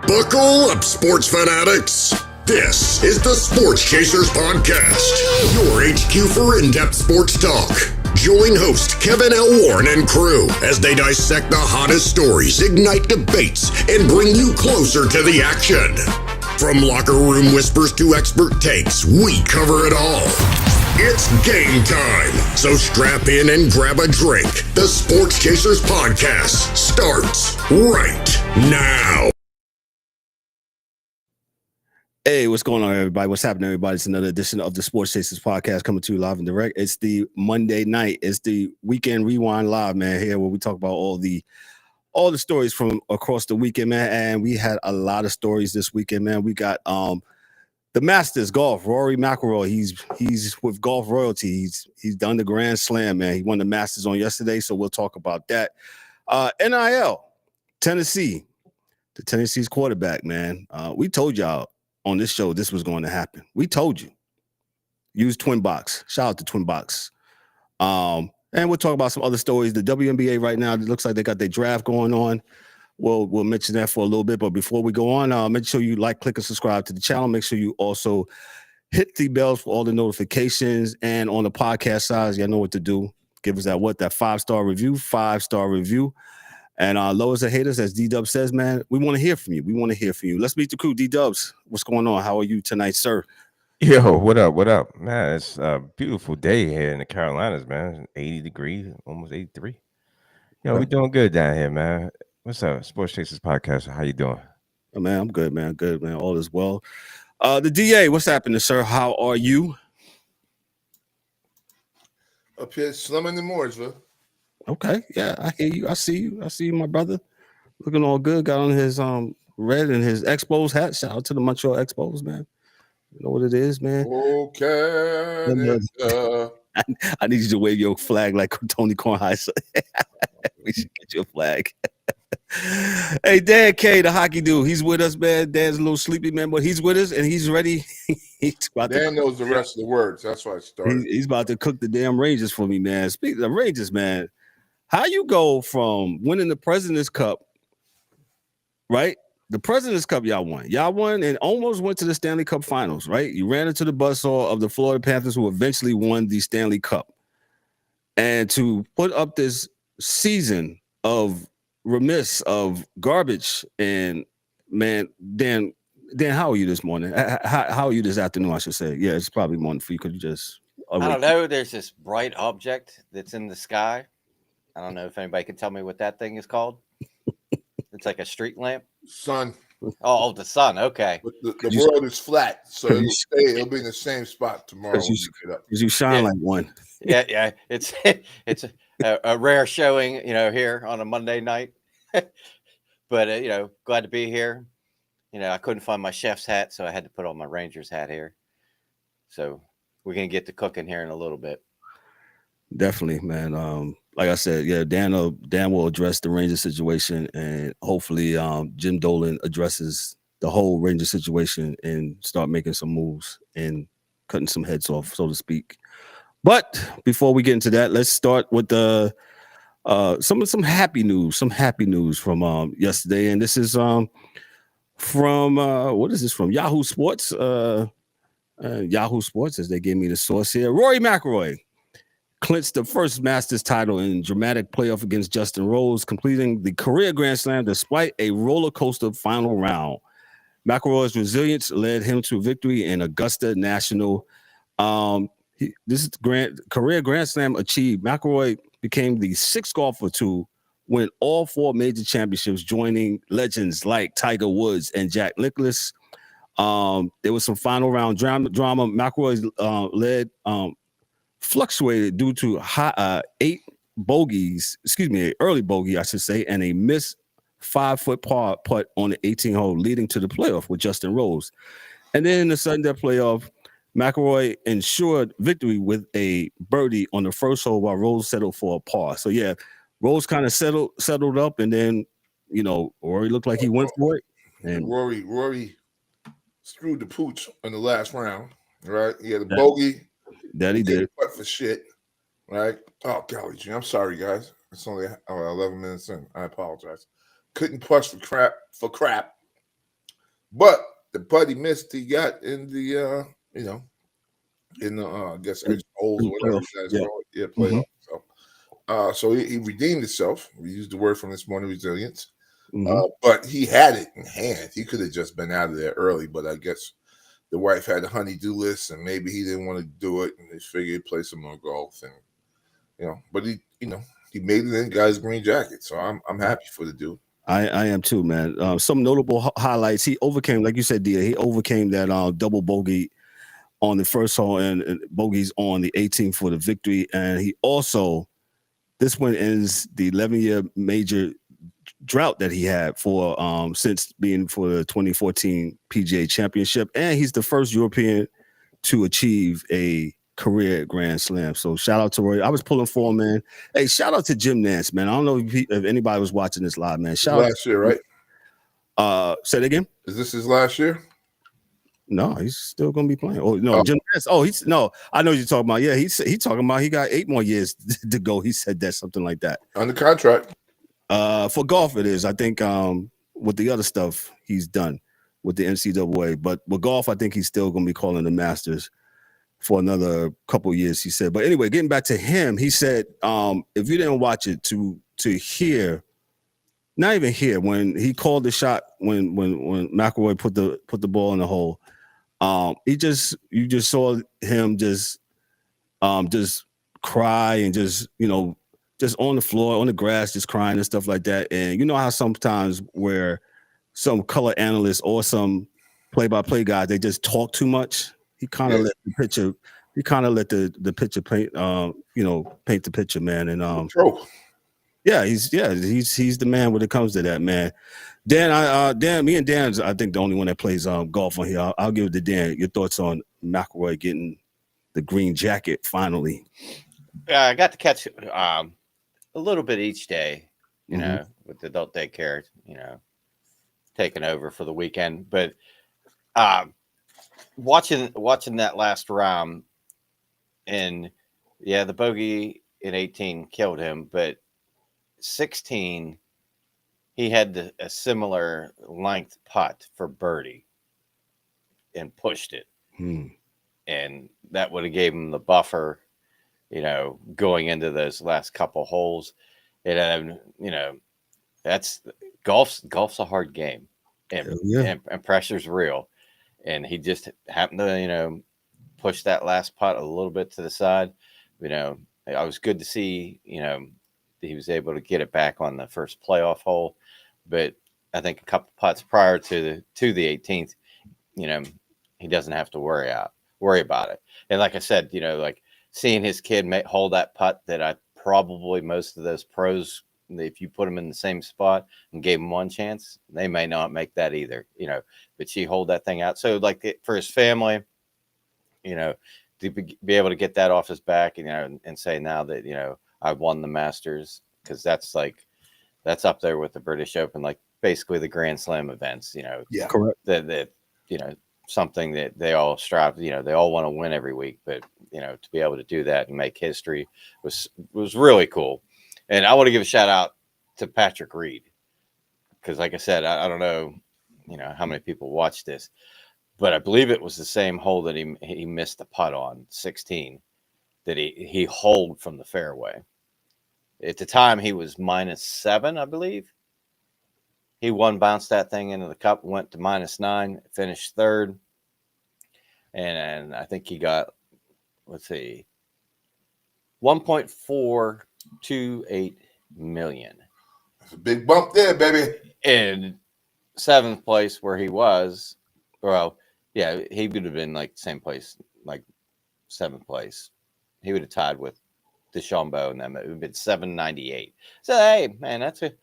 Buckle up, sports fanatics. This is the Sports Chasers Podcast, your HQ for in-depth sports talk. Join host Kevin L. Warren and crew as they dissect the hottest stories, ignite debates, and bring you closer to the action. From locker room whispers to expert takes, we cover it all. It's game time, so strap in and grab a drink. The Sports Chasers Podcast starts right now. Hey, what's going on, everybody? What's happening, everybody? It's another edition of the Sports Chasers Podcast coming to you live and direct. It's the Monday night. It's the Weekend Rewind Live, man, here where we talk about all the stories from across the weekend, man. And we had a lot of stories this weekend, man. We got the Masters golf, Rory McIlroy. He's with golf royalty. He's done the Grand Slam, man. He won the Masters on yesterday, so we'll talk about that. NIL, Tennessee's quarterback, man. We told y'all on this show this was going to happen. We told you. Use Twin Box. Shout out to Twin Box. And we'll talk about some other stories. The WNBA right now, it looks like they got their draft going on. We'll mention that for a little bit. But before we go on, make sure you like, click, and subscribe to the channel. Make sure you also hit the bells for all the notifications. And on the podcast side, you know what to do. Give us that 5-star review, 5-star review. And lowers the haters, as D-Dub says, man, we want to hear from you. Let's meet the crew. D-Dubs, what's going on? How are you tonight, sir? Yo, what up? Man, it's a beautiful day here in the Carolinas, man. 80 degrees, almost 83. Yo, we doing good down here, man. What's up? Sports Chasers Podcast. How you doing? Oh, man, I'm good, man. Good, man. All is well. The DA, what's happening, sir? How are you? Up here, slumming in Mooresville. Okay, yeah, I hear you. I see you, my brother. Looking all good. Got on his red and his Expos hat. Shout out to the Montreal Expos, man. You know what it is, man. Okay. I need you to wave your flag like Tony Kornheiser. We should get your flag. Hey, Dan K, the hockey dude. He's with us, man. Dan's a little sleepy, man, but he's with us and he's ready. Dan knows the rest of the words. That's why I started. He's about to cook the damn Rangers for me, man. Speaking of Rangers, man. How you go from winning the President's Cup, right? The President's Cup y'all won and almost went to the Stanley Cup Finals, right? You ran into the buzzsaw of the Florida Panthers, who eventually won the Stanley Cup. And to put up this season of garbage, and man, Dan, how are you this morning? How are you this afternoon, I should say? Yeah, it's probably morning for you. Could you just... I don't know. There's this bright object that's in the sky. I don't know if anybody can tell me what that thing is called. It's like a street lamp. Sun. Oh, the sun. Okay. But the world is flat, so it'll be in the same spot tomorrow. Because you shine like one. Yeah. It's a rare showing, here on a Monday night. But glad to be here. I couldn't find my chef's hat, so I had to put on my Rangers hat here. So we're gonna get to cooking here in a little bit. Definitely, man. Like I said, yeah, Dan will address the Rangers situation, and hopefully Jim Dolan addresses the whole Rangers situation and start making some moves and cutting some heads off, so to speak. But before we get into that, let's start with the some happy news from yesterday, and this is from what is this from? Yahoo Sports. Yahoo Sports, as they gave me the source here. Rory McIlroy clinched the first Masters title in dramatic playoff against Justin Rose, completing the career Grand Slam despite a roller coaster final round. McIlroy's resilience led him to victory in Augusta National. This is career Grand Slam achieved. McIlroy became the sixth golfer to win all four major championships, joining legends like Tiger Woods and Jack Nicklaus. There was some final round drama. McIlroy's led fluctuated due to early bogey, I should say, and a missed 5-foot par putt on the 18th hole, leading to the playoff with Justin Rose. And then in the sudden death playoff, McIlroy ensured victory with a birdie on the first hole while Rose settled for a par. So yeah, Rose kind of settled up, and then Rory looked like he went for it. And Rory screwed the pooch in the last round, right? He had a bogey. That he did. Putt for shit, right? Oh, golly gee, I'm sorry, guys. It's only 11 minutes in. I apologize. Couldn't push for crap. But the putt he missed, he got in the I guess extra holes or whatever you guys call it. Yeah, playoff. So he redeemed himself. We used the word from this morning, resilience. But he had it in hand. He could have just been out of there early, but I guess the wife had a honey-do list, and maybe he didn't want to do it, and they figured he'd play some more golf, and but he made it in, got his green jacket. So I'm happy for the dude. I am too, man. Some notable highlights. He overcame, like you said, Dia. He overcame that double bogey on the first hole and bogeys on the 18th for the victory. And he also, this one ends the 11-year major drought that he had for since being for the 2014 PGA Championship, and he's the first European to achieve a career Grand Slam. So shout out to Roy. I was pulling for him, man. Hey, shout out to Jim Nance, man. I don't know if anybody was watching this live, man. Shout last year, right? Say it again. Is this his last year? No, he's still gonna be playing. Oh no, Jim Nance. Oh, he's no. I know what you're talking about. Yeah, he's talking about he got 8 more years to go. He said that, something like that. Under contract. For golf, it is. I think with the other stuff he's done with the NCAA, but with golf, I think he's still going to be calling the Masters for another couple of years. He said. But anyway, getting back to him, he said, if you didn't watch it, to hear, not even hear when he called the shot when McIlroy put the ball in the hole, you just saw him just cry and just just on the floor, on the grass, just crying and stuff like that. And you know how sometimes where some color analysts or some play-by-play guys, they just talk too much. He kind of let the picture. He kind of let the picture paint. Paint the picture, man. And he's the man when it comes to that, man. Dan, me and Dan's I think the only one that plays golf on here. I'll give it to Dan. Your thoughts on McIlroy getting the green jacket finally? I got to catch a little bit each day, with the adult daycare, taking over for the weekend. But watching that last round, and the bogey in 18 killed him, but 16, he had a similar length putt for birdie and pushed it. And that would have gave him the buffer, going into those last couple holes. And that's golf's a hard game, and pressure's real. And he just happened to, push that last putt a little bit to the side. I was good to see, he was able to get it back on the first playoff hole. But I think a couple putts prior to the 18th, he doesn't have to worry about it. And like I said, like seeing his kid hold that putt that I probably most of those pros, if you put them in the same spot and gave them one chance, they may not make that either, but she hold that thing out. So like for his family, to be able to get that off his back, and say now that, I won the Masters, because that's up there with the British Open, like basically the Grand Slam events, Correct. That something that they all strive, they all want to win every week, but to be able to do that and make history was really cool. And I want to give a shout out to Patrick Reed, because like I said, I don't know, how many people watch this, but I believe it was the same hole that he missed the putt on 16 that he holed from the fairway. At the time he was -7, I believe. He bounced that thing into the cup, went to -9, finished third. And I think he got, let's see, 1.428 million. That's a big bump there, baby. In 7th place where he was, he would have been like same place, like 7th place. He would have tied with DeChambeau, and them. It would have been 798. So hey, man, that's a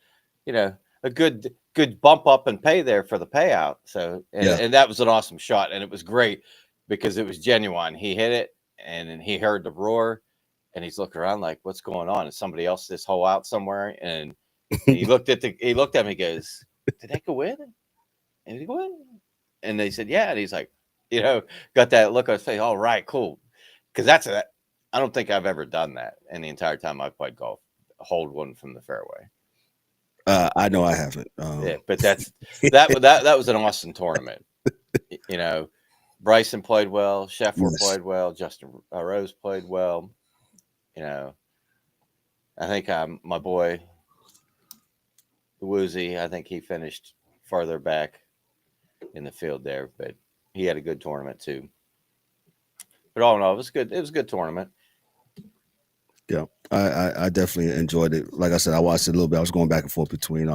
good bump up and pay there for the payout. So and that was an awesome shot, and it was great because it was genuine. He hit it, and then he heard the roar, and he's looking around like, "What's going on? Is somebody else this hole out somewhere?" And he looked at me. He goes, "Did they go in?" And he go in, and they said, "Yeah." And he's like, got that look on his face. All right, cool, because I don't think I've ever done that in the entire time I've played golf. Hold one from the fairway. I know I haven't. Yeah, but that was an awesome tournament. You know, Bryson played well, Sheffield played well, Justin Rose played well. You know, I think my boy Woozy, I think he finished farther back in the field there, but he had a good tournament too. But all in all, it was good. It was a good tournament. Yeah, I definitely enjoyed it. Like I said, I watched it a little bit. I was going back and forth between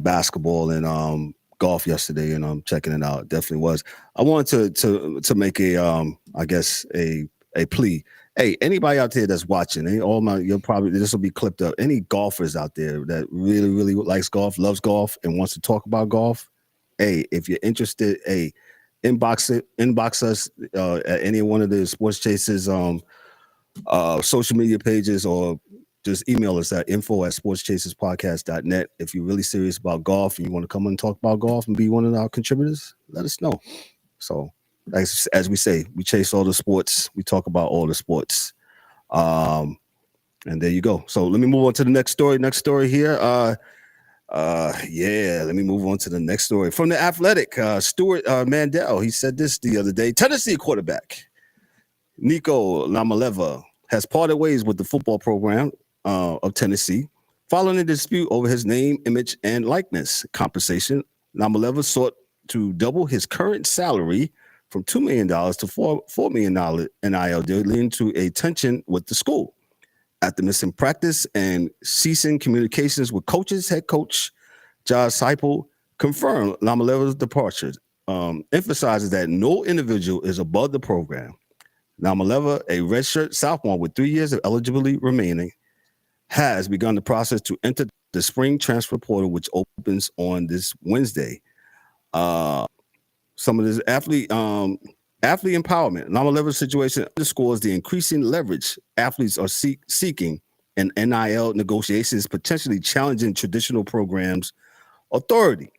basketball and golf yesterday, and checking it out. It definitely was. I wanted to make a I guess a plea. Hey, anybody out there that's watching, this will be clipped up. Any golfers out there that really, really likes golf, loves golf, and wants to talk about golf, hey, if you're interested, hey, inbox us at any one of the Sports Chasers social media pages, or just email us at info@sportschaserspodcast.net. If you're really serious about golf and you want to come and talk about golf and be one of our contributors, let us know. So as we say, we chase all the sports, we talk about all the sports. And there you go. So let me move on to the next story here. Let me move on to the next story. From The Athletic, Stuart Mandel, he said this the other day. Tennessee quarterback Nico Lamaleva has parted ways with the football program of Tennessee following a dispute over his name, image, and likeness compensation. Lamaleva sought to double his current salary from $2 million to $4 million NIL deal, leading to a tension with the school. After missing practice and ceasing communications with coaches, head coach Josh Heupel confirmed Lamaleva's departure, emphasizes that no individual is above the program. Lamaleva, a redshirt sophomore with 3 years of eligibility remaining, has begun the process to enter the spring transfer portal, which opens on this Wednesday. Some of this athlete empowerment. Lamaleva's situation underscores the increasing leverage athletes are seeking in NIL negotiations, potentially challenging traditional programs' authority.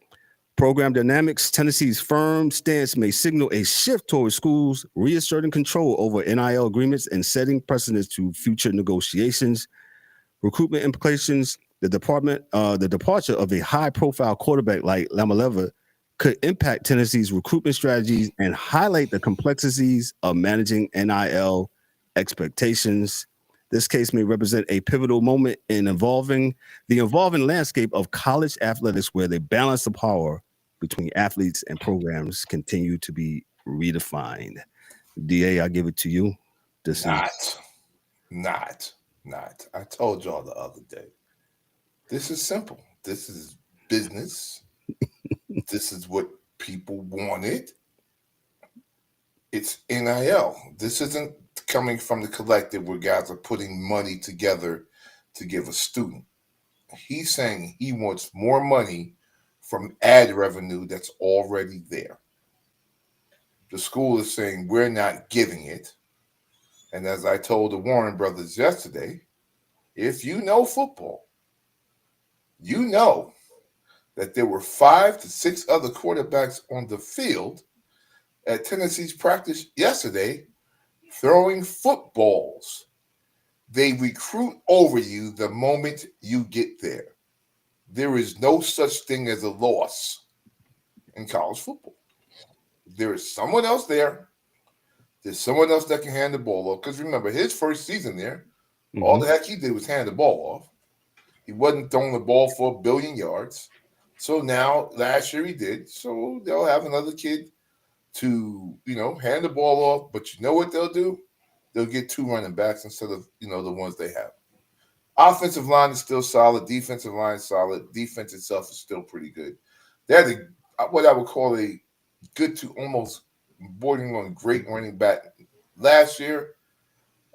Program dynamics. Tennessee's firm stance may signal a shift towards schools reasserting control over NIL agreements and setting precedents to future negotiations. Recruitment implications. The departure of a high-profile quarterback like Lamaleva could impact Tennessee's recruitment strategies and highlight the complexities of managing NIL expectations. This case may represent a pivotal moment in the evolving landscape of college athletics, where the balance of power between athletes and programs continue to be redefined. DA, I give it to you. Not. I told y'all the other day. This is simple. This is business. This is what people wanted. It's NIL. This isn't coming from the collective where guys are putting money together to give a student. He's saying he wants more money from ad revenue that's already there. The school is saying we're not giving it. And as I told the Warren brothers yesterday, if you know football, you know that there were 5 to 6 other quarterbacks on the field at Tennessee's practice yesterday throwing footballs. They recruit over you the moment you get there. There is no such thing as a loss in college football. There is someone else there. There's someone else that can hand the ball off. Because remember, his first season there, all the heck he did was hand the ball off. He wasn't throwing the ball for 1 billion yards. So now, last year he did. So they'll have another kid to, hand the ball off. But you know what they'll do? They'll get 2 running backs instead of, the ones they have. Offensive line is still solid. Defensive line is solid. Defense itself is still pretty good. They had what I would call a good to almost bordering on great running back last year.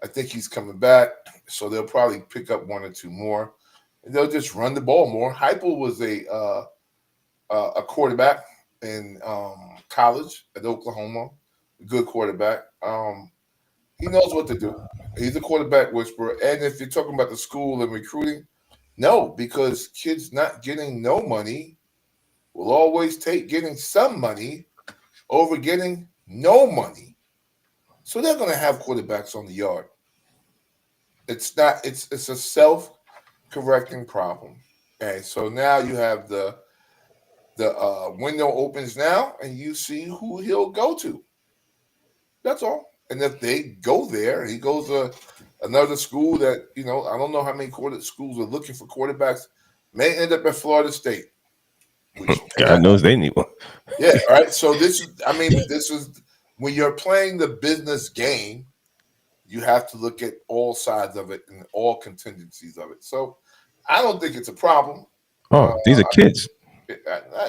I think he's coming back. So they'll probably pick up 1 or 2 more. And they'll just run the ball more. Heupel was a quarterback in college at Oklahoma, a good quarterback. He knows what to do. He's a quarterback whisperer. And if you're talking about the school and recruiting, no, because kids not getting no money will always take getting some money over getting no money. So they're going to have quarterbacks on the yard. It's a correcting problem. And so now you have the window opens now, and you see who he'll go to. That's all. And if they go there, he goes to another school that, I don't know how many schools are looking for quarterbacks, may end up at Florida State. God knows they need one. Yeah, all right. So this is when you're playing the business game, you have to look at all sides of it and all contingencies of it. So I don't think it's a problem. Oh, these are kids.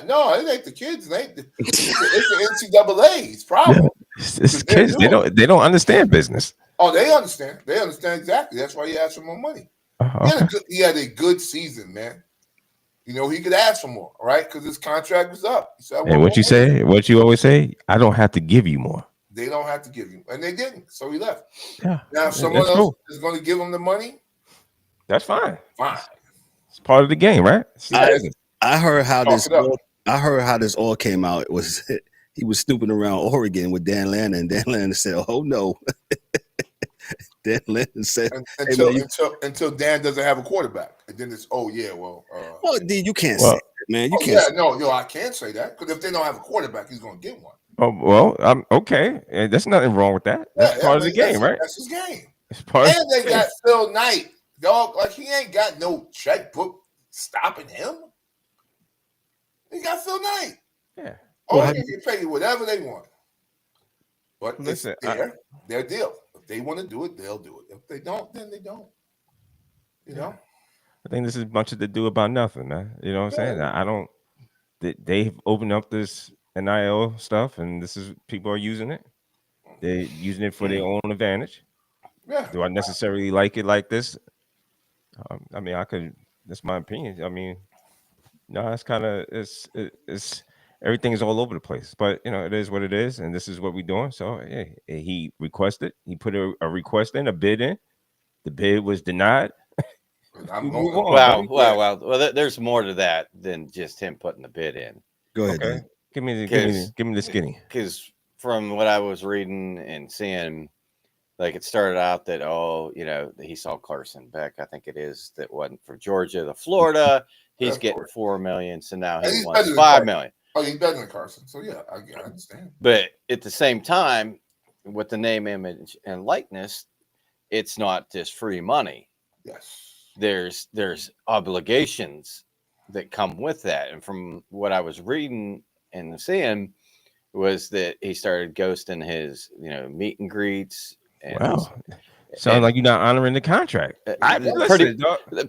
No, it ain't the kids. It's the NCAA's problem. Yeah, it's kids. They don't understand business. Oh, they understand. They understand exactly. That's why he asked for more money. He had a good season, man. He could ask for more, right? Because his contract was up. He said, and what you always say, I don't have to give you more. They don't have to give you, and they didn't. So he left. Yeah. Now, if someone else is going to give him the money, that's fine. Fine. It's part of the game, right? I heard how this all came out. It was he was snooping around Oregon with Dan Lannon, and Dan Lannon said, "Oh no." Dan Lannon said, until Dan doesn't have a quarterback, and then it's well, you can't say that, man. You can't. Yeah, no, I can't say that because if they don't have a quarterback, he's going to get one. Oh well, okay. And there's nothing wrong with that. That's part of the game, right? That's his game. It's part and they got Phil Knight, dog. Like he ain't got no checkbook stopping him. He got Phil Knight. Yeah. They can pay you whatever they want. But listen, it's their deal. If they want to do it, they'll do it. If they don't, then they don't. I think this is a bunch of do about nothing, man. You know what I'm saying? They've opened up this NIL stuff, and people are using it. They're using it for their own advantage. Yeah. Do I necessarily like it like this? That's my opinion. No, it's kind of it's everything is all over the place. But it is what it is, and this is what we're doing. So he requested. He put a request in, a bid in. The bid was denied. Wow. Well, there's more to that than just him putting the bid in. Go ahead. Okay. Give me the skinny. Because from what I was reading and seeing, like it started out that he saw Carson Beck, I think it is, that wasn't for Georgia to Florida. He's getting $4 million, so now he wants $5 million. Oh, he's better than Carson. So yeah, I understand. But at the same time, with the name, image, and likeness, it's not just free money. Yes. There's obligations that come with that. And from what I was reading and seeing was that he started ghosting his, meet and greets. And sounds like you're not honoring the contract.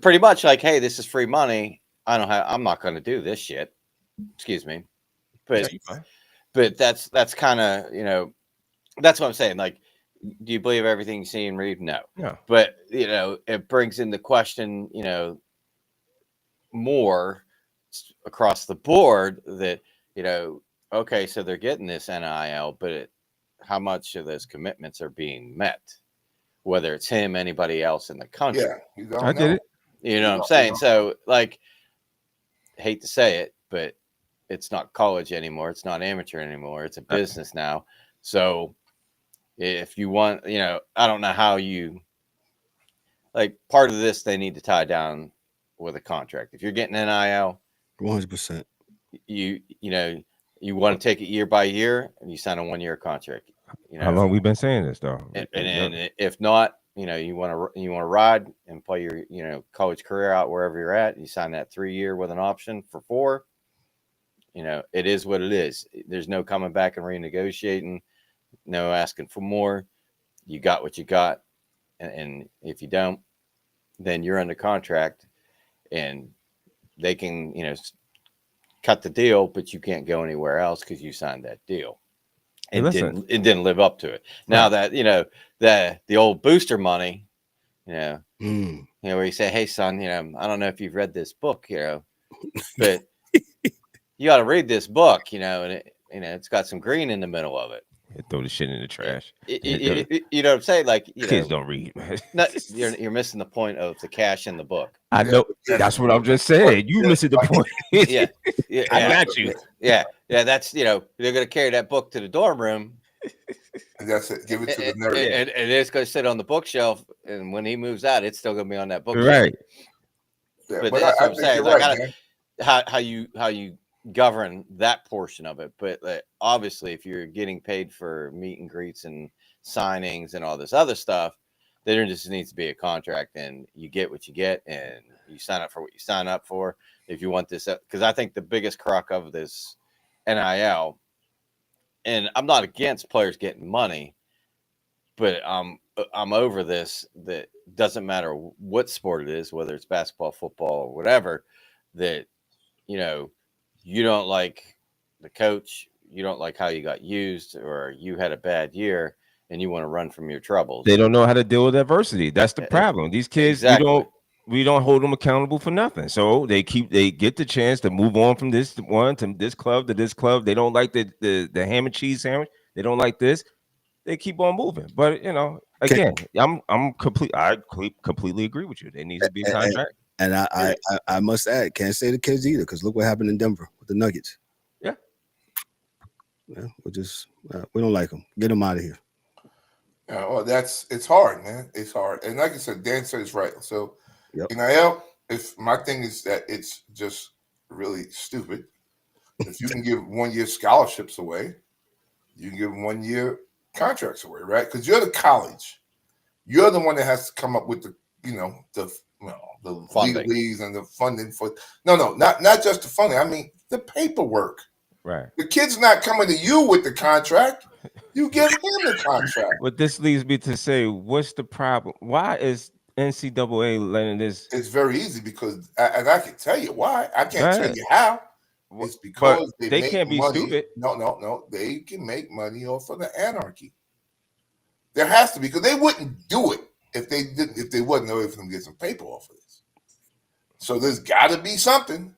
Pretty much like, hey, this is free money. I'm not going to do this shit. Excuse me. But that's kind of, that's what I'm saying. Like, do you believe everything you see and read? No. But, it brings into question, more across the board that, okay, so they're getting this NIL, but how much of those commitments are being met? Whether it's him, anybody else in the country. Yeah, I did it. You know what I'm saying? So, like, hate to say it, but it's not college anymore. It's not amateur anymore. It's a business now. So if you want, I don't know how you, like, part of this, they need to tie down with a contract. If you're getting NIL, 100%, you want to take it year by year and you sign a 1-year contract. How long we've been saying this though? And if not, you want to ride and play your, college career out wherever you're at, and you sign that 3-year with an option for 4, it is what it is. There's no coming back and renegotiating, no asking for more. You got what you got. And if you don't, then you're under contract and they can, cut the deal, but you can't go anywhere else because you signed that deal. And didn't live up to it. Now that, the old booster money, where you say, hey, son, I don't know if you've read this book, but you got to read this book, and it's got some green in the middle of it. Throw the shit in the trash. You know what I'm saying? Like, kids don't read, man. You're missing the point of the cash in the book. I know. That's what I'm just saying. You missing the point. Yeah. I got you. Yeah. That's, they're going to carry that book to the dorm room. And that's it. Give it to the nerd. And it's going to sit on the bookshelf. And when he moves out, it's still going to be on that bookshelf. Right. Yeah, but but that's I what I'm think saying. you're Like, right, man. how you govern that portion of it. But obviously, if you're getting paid for meet and greets and signings and all this other stuff, then there just needs to be a contract, and you get what you get, and you sign up for what you sign up for. If you want this, because I think the biggest crock of this NIL, and I'm not against players getting money, but I'm over this. That doesn't matter what sport it is, whether it's basketball, football, or whatever. That you don't like the coach, you don't like how you got used, or you had a bad year, and you want to run from your troubles. They don't know how to deal with adversity. That's the problem. These kids, exactly. we don't hold them accountable for nothing. So they get the chance to move on from this one to this club to this club. They don't like the ham and cheese sandwich. They don't like this. They keep on moving. But again, I completely agree with you. There needs to be a contract. And I must add, can't say the kids either, because look what happened in Denver with the Nuggets. Yeah, we don't like them. Get them out of here. Well, it's hard, man. It's hard, and like I said, Dan said it's right. So, NIL, if my thing is that it's just really stupid. If you can give 1 year scholarships away, you can give 1 year contracts away, right? Because you're the college, you're the one that has to come up with the funding. leagues and the funding for not just the funding. I mean the paperwork. Right. The kid's not coming to you with the contract. You give him the contract. But this leads me to say, what's the problem? Why is NCAA letting this? It's very easy because, and I can tell you why. I can't tell you how. It's because they can't be stupid. No. They can make money off of the anarchy. There has to be, because they wouldn't do it if they didn't. If they wasn't away for them to get some paper off of this. So there's got to be something.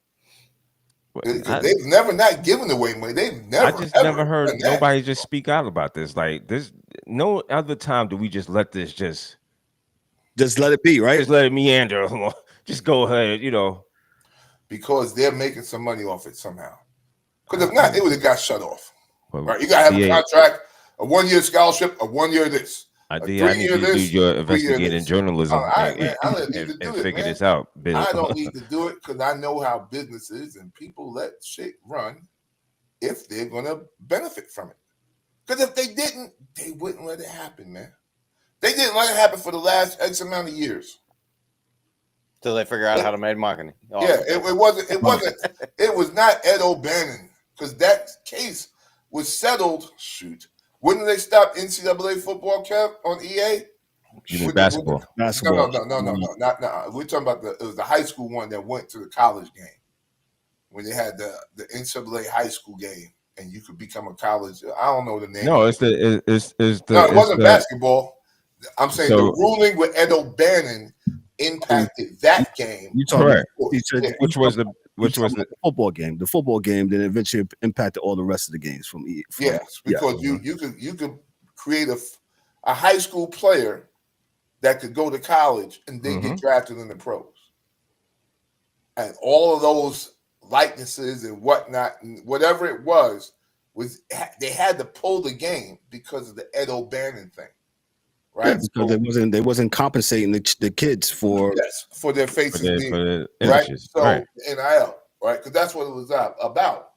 Because they've never not given away money. They've never. I just never heard nobody just speak out about this. Like this, no other time do we just let this just let it be, right? Just let it meander. Just go ahead, Because they're making some money off it somehow. Because if not, it would have got shut off. Well, right? You got to have a contract, a 1 year scholarship, a 1 year this. I need you to do your investigating journalism and figure this out. I don't need to do it because I know how business is, and people let shit run if they're going to benefit from it. Because if they didn't, they wouldn't let it happen, man. They didn't let it happen for the last X amount of years. Till they figure out how to make money. It was not Ed O'Bannon, because that case was settled. Wouldn't they stop NCAA football, Kev, on EA? You mean basketball? Basketball. No. We're talking about it was the high school one that went to the college game when they had the NCAA high school game, and you could become a college. I don't know the name. No, it wasn't basketball. I'm saying the ruling with Ed O'Bannon impacted that game. You correct? Which was the football game? The football game then eventually impacted all the rest of the games from yes, because you could create a high school player that could go to college and then get drafted in the pros, and all of those likenesses and whatnot, and whatever it was they had to pull the game because of the Ed O'Bannon thing. Right, because they wasn't compensating the kids for their faces being right. So NIL, right? Because that's what it was about.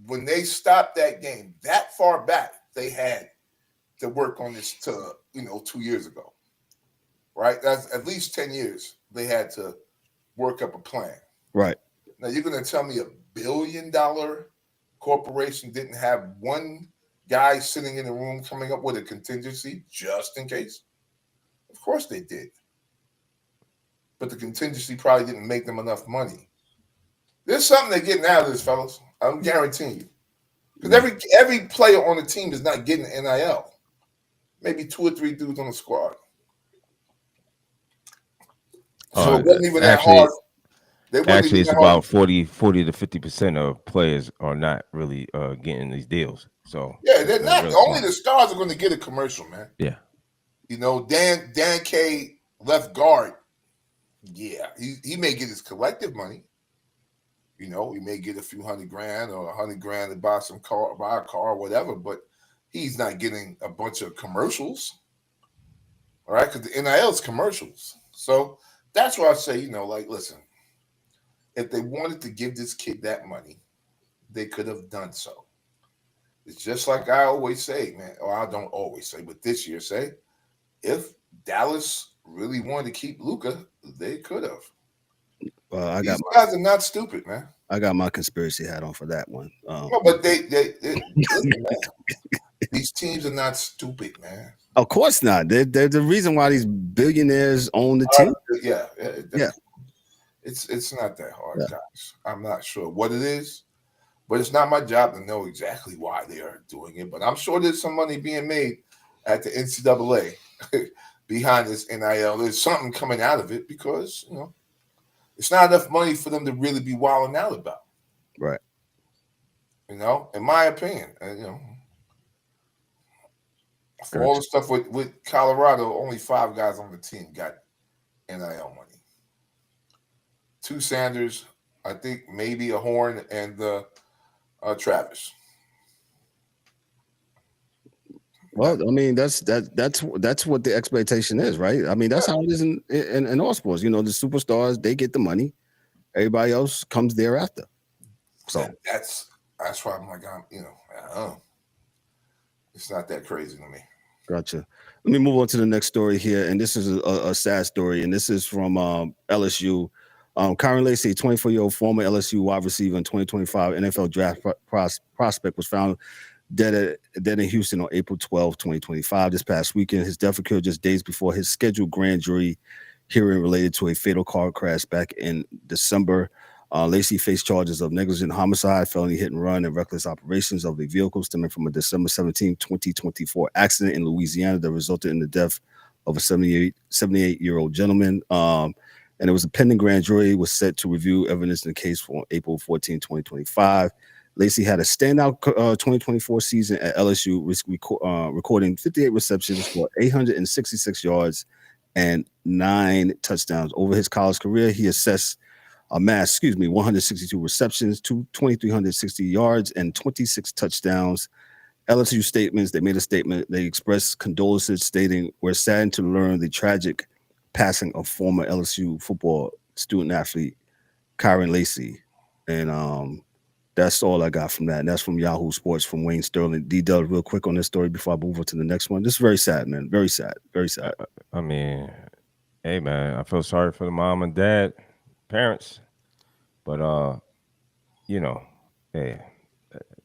When they stopped that game that far back, they had to work on this 2 years ago, right? That's at least 10 years. They had to work up a plan. Right. Now you're going to tell me $1 billion corporation didn't have one guy sitting in the room coming up with a contingency just in case? Of course they did. But the contingency probably didn't make them enough money. There's something they're getting out of this, fellas. I'm guaranteeing you. Because every player on the team is not getting NIL. Maybe 2 or 3 dudes on the squad. So it wasn't even that hard. Actually, it's about 40 to 50% of players are not really getting these deals. So they're not. Really only the stars are going to get a commercial, man. Yeah. Dan K left guard. Yeah, he may get his collective money. He may get a few $100,000 or $100,000 to buy a car, or whatever. But he's not getting a bunch of commercials. All right, because the NIL is commercials. So that's why I say, like, listen, if they wanted to give this kid that money, they could have done so. It's just like I always say, man, or I don't always say, but this year say, if Dallas really wanted to keep Luka, they could have. These guys are not stupid, man. I got my conspiracy hat on for that one. No, but they listen, man. These teams are not stupid, man. Of course not. They're the reason why these billionaires own the team. Yeah. It's not that hard, guys. I'm not sure what it is, but it's not my job to know exactly why they are doing it. But I'm sure there's some money being made at the NCAA behind this NIL. There's something coming out of it because, it's not enough money for them to really be wilding out about. Right. In my opinion. For all the stuff with Colorado, only 5 guys on the team got NIL money. 2 Sanders, I think maybe a Horn, and Travis. Well, I mean, that's what the expectation is, right? I mean, that's how it is in all sports. The superstars, they get the money. Everybody else comes thereafter. So that's why I'm like, I don't know. It's not that crazy to me. Gotcha. Let me move on to the next story here, and this is a sad story, and this is from LSU. Kyron Lacey, 24-year-old former LSU wide receiver and 2025 NFL draft prospect, was found dead in Houston on April 12, 2025. This past weekend, his death occurred just days before his scheduled grand jury hearing related to a fatal car crash back in December. Lacey faced charges of negligent homicide, felony hit and run, and reckless operations of a vehicle stemming from a December 17, 2024 accident in Louisiana that resulted in the death of a 78-year-old gentleman. And it was a pending grand jury, was set to review evidence in the case for April 14, 2025. Lacey had a standout 2024 season at LSU, recording 58 receptions for 866 yards and 9 touchdowns. Over his college career, he amassed 162 receptions, 2,360 yards, and 26 touchdowns. LSU statements, they made a statement. They expressed condolences, stating, "We're saddened to learn the tragic passing of former LSU football student athlete Kyron Lacey." And that's all I got from that. And that's from Yahoo Sports, from Wayne Sterling. D-Dub, real quick on this story before I move on to the next one. This is very sad, man. Very sad. Very sad. I mean, hey, man, I feel sorry for the mom and dad, parents. But, hey,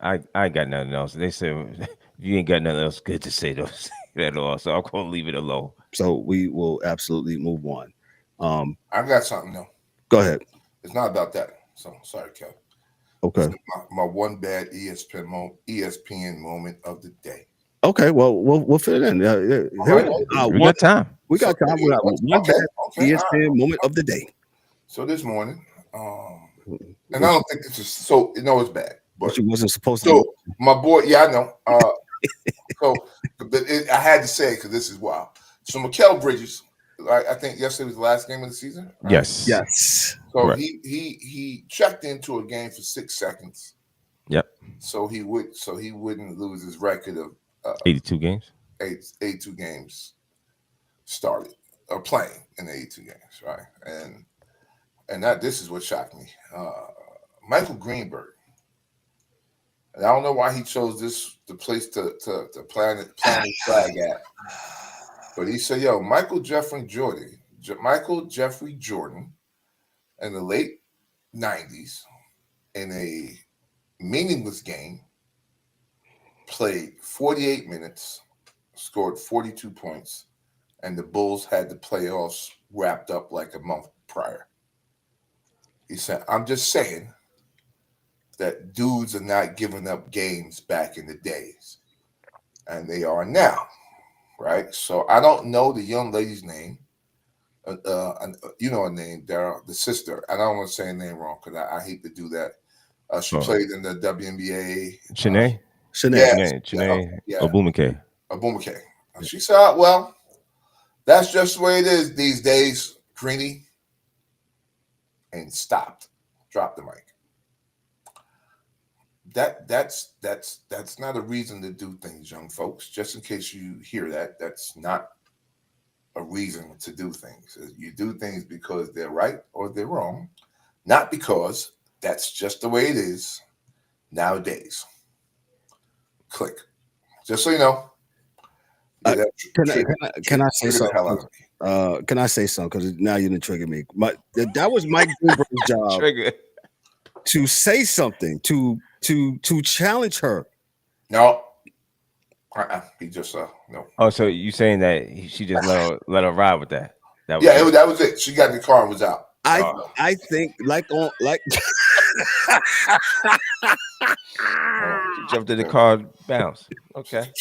I got nothing else. They said, you ain't got nothing else good to say at all. So I'm going to leave it alone. So we will absolutely move on. I got something, though. Go ahead. It's not about that. So sorry, Kevin. Okay. My one bad ESPN moment of the day. Okay, well, we'll fit it in. We got time. We got time. We got one bad ESPN moment of the day. So this morning, and I don't think this is so. It's bad, but she wasn't supposed to. So my boy, I know. I had to say it because this is wild. So Mikal Bridges, I think yesterday was the last game of the season. Right? Yes. So right. he checked into a game for 6 seconds. Yep. So he wouldn't lose his record of 82 games. 82 games started or playing in 82 games, right? And this is what shocked me. Michael Greenberg. And I don't know why he chose the place to plant his flag at. But he said, Michael Jeffrey Jordan in the late 90s in a meaningless game played 48 minutes, scored 42 points, and the Bulls had the playoffs wrapped up like a month prior. He said, I'm just saying that dudes are not giving up games back in the days, and they are now. Right, so I don't know the young lady's name. You know her name, Daryl, the sister. I don't want to say her name wrong because I hate to do that. She played in the WNBA. Shanae Obumake. She said, "Well, that's just the way it is these days, Greenie." And stopped, dropped the mic. That's not a reason to do things, young folks. Just in case you hear that, that's not a reason to do things. You do things because they're right or they're wrong, not because that's just the way it is nowadays. Click. Just so you know. Can I say something? Can I say something? Because now you're gonna trigger me. That was Mike Bloomberg's job to say something, to challenge her. No. He just no. Oh, so you saying that she just let her ride with that? That was it. She got in the car and was out. I think like she jumped in the car, bounce. Okay. I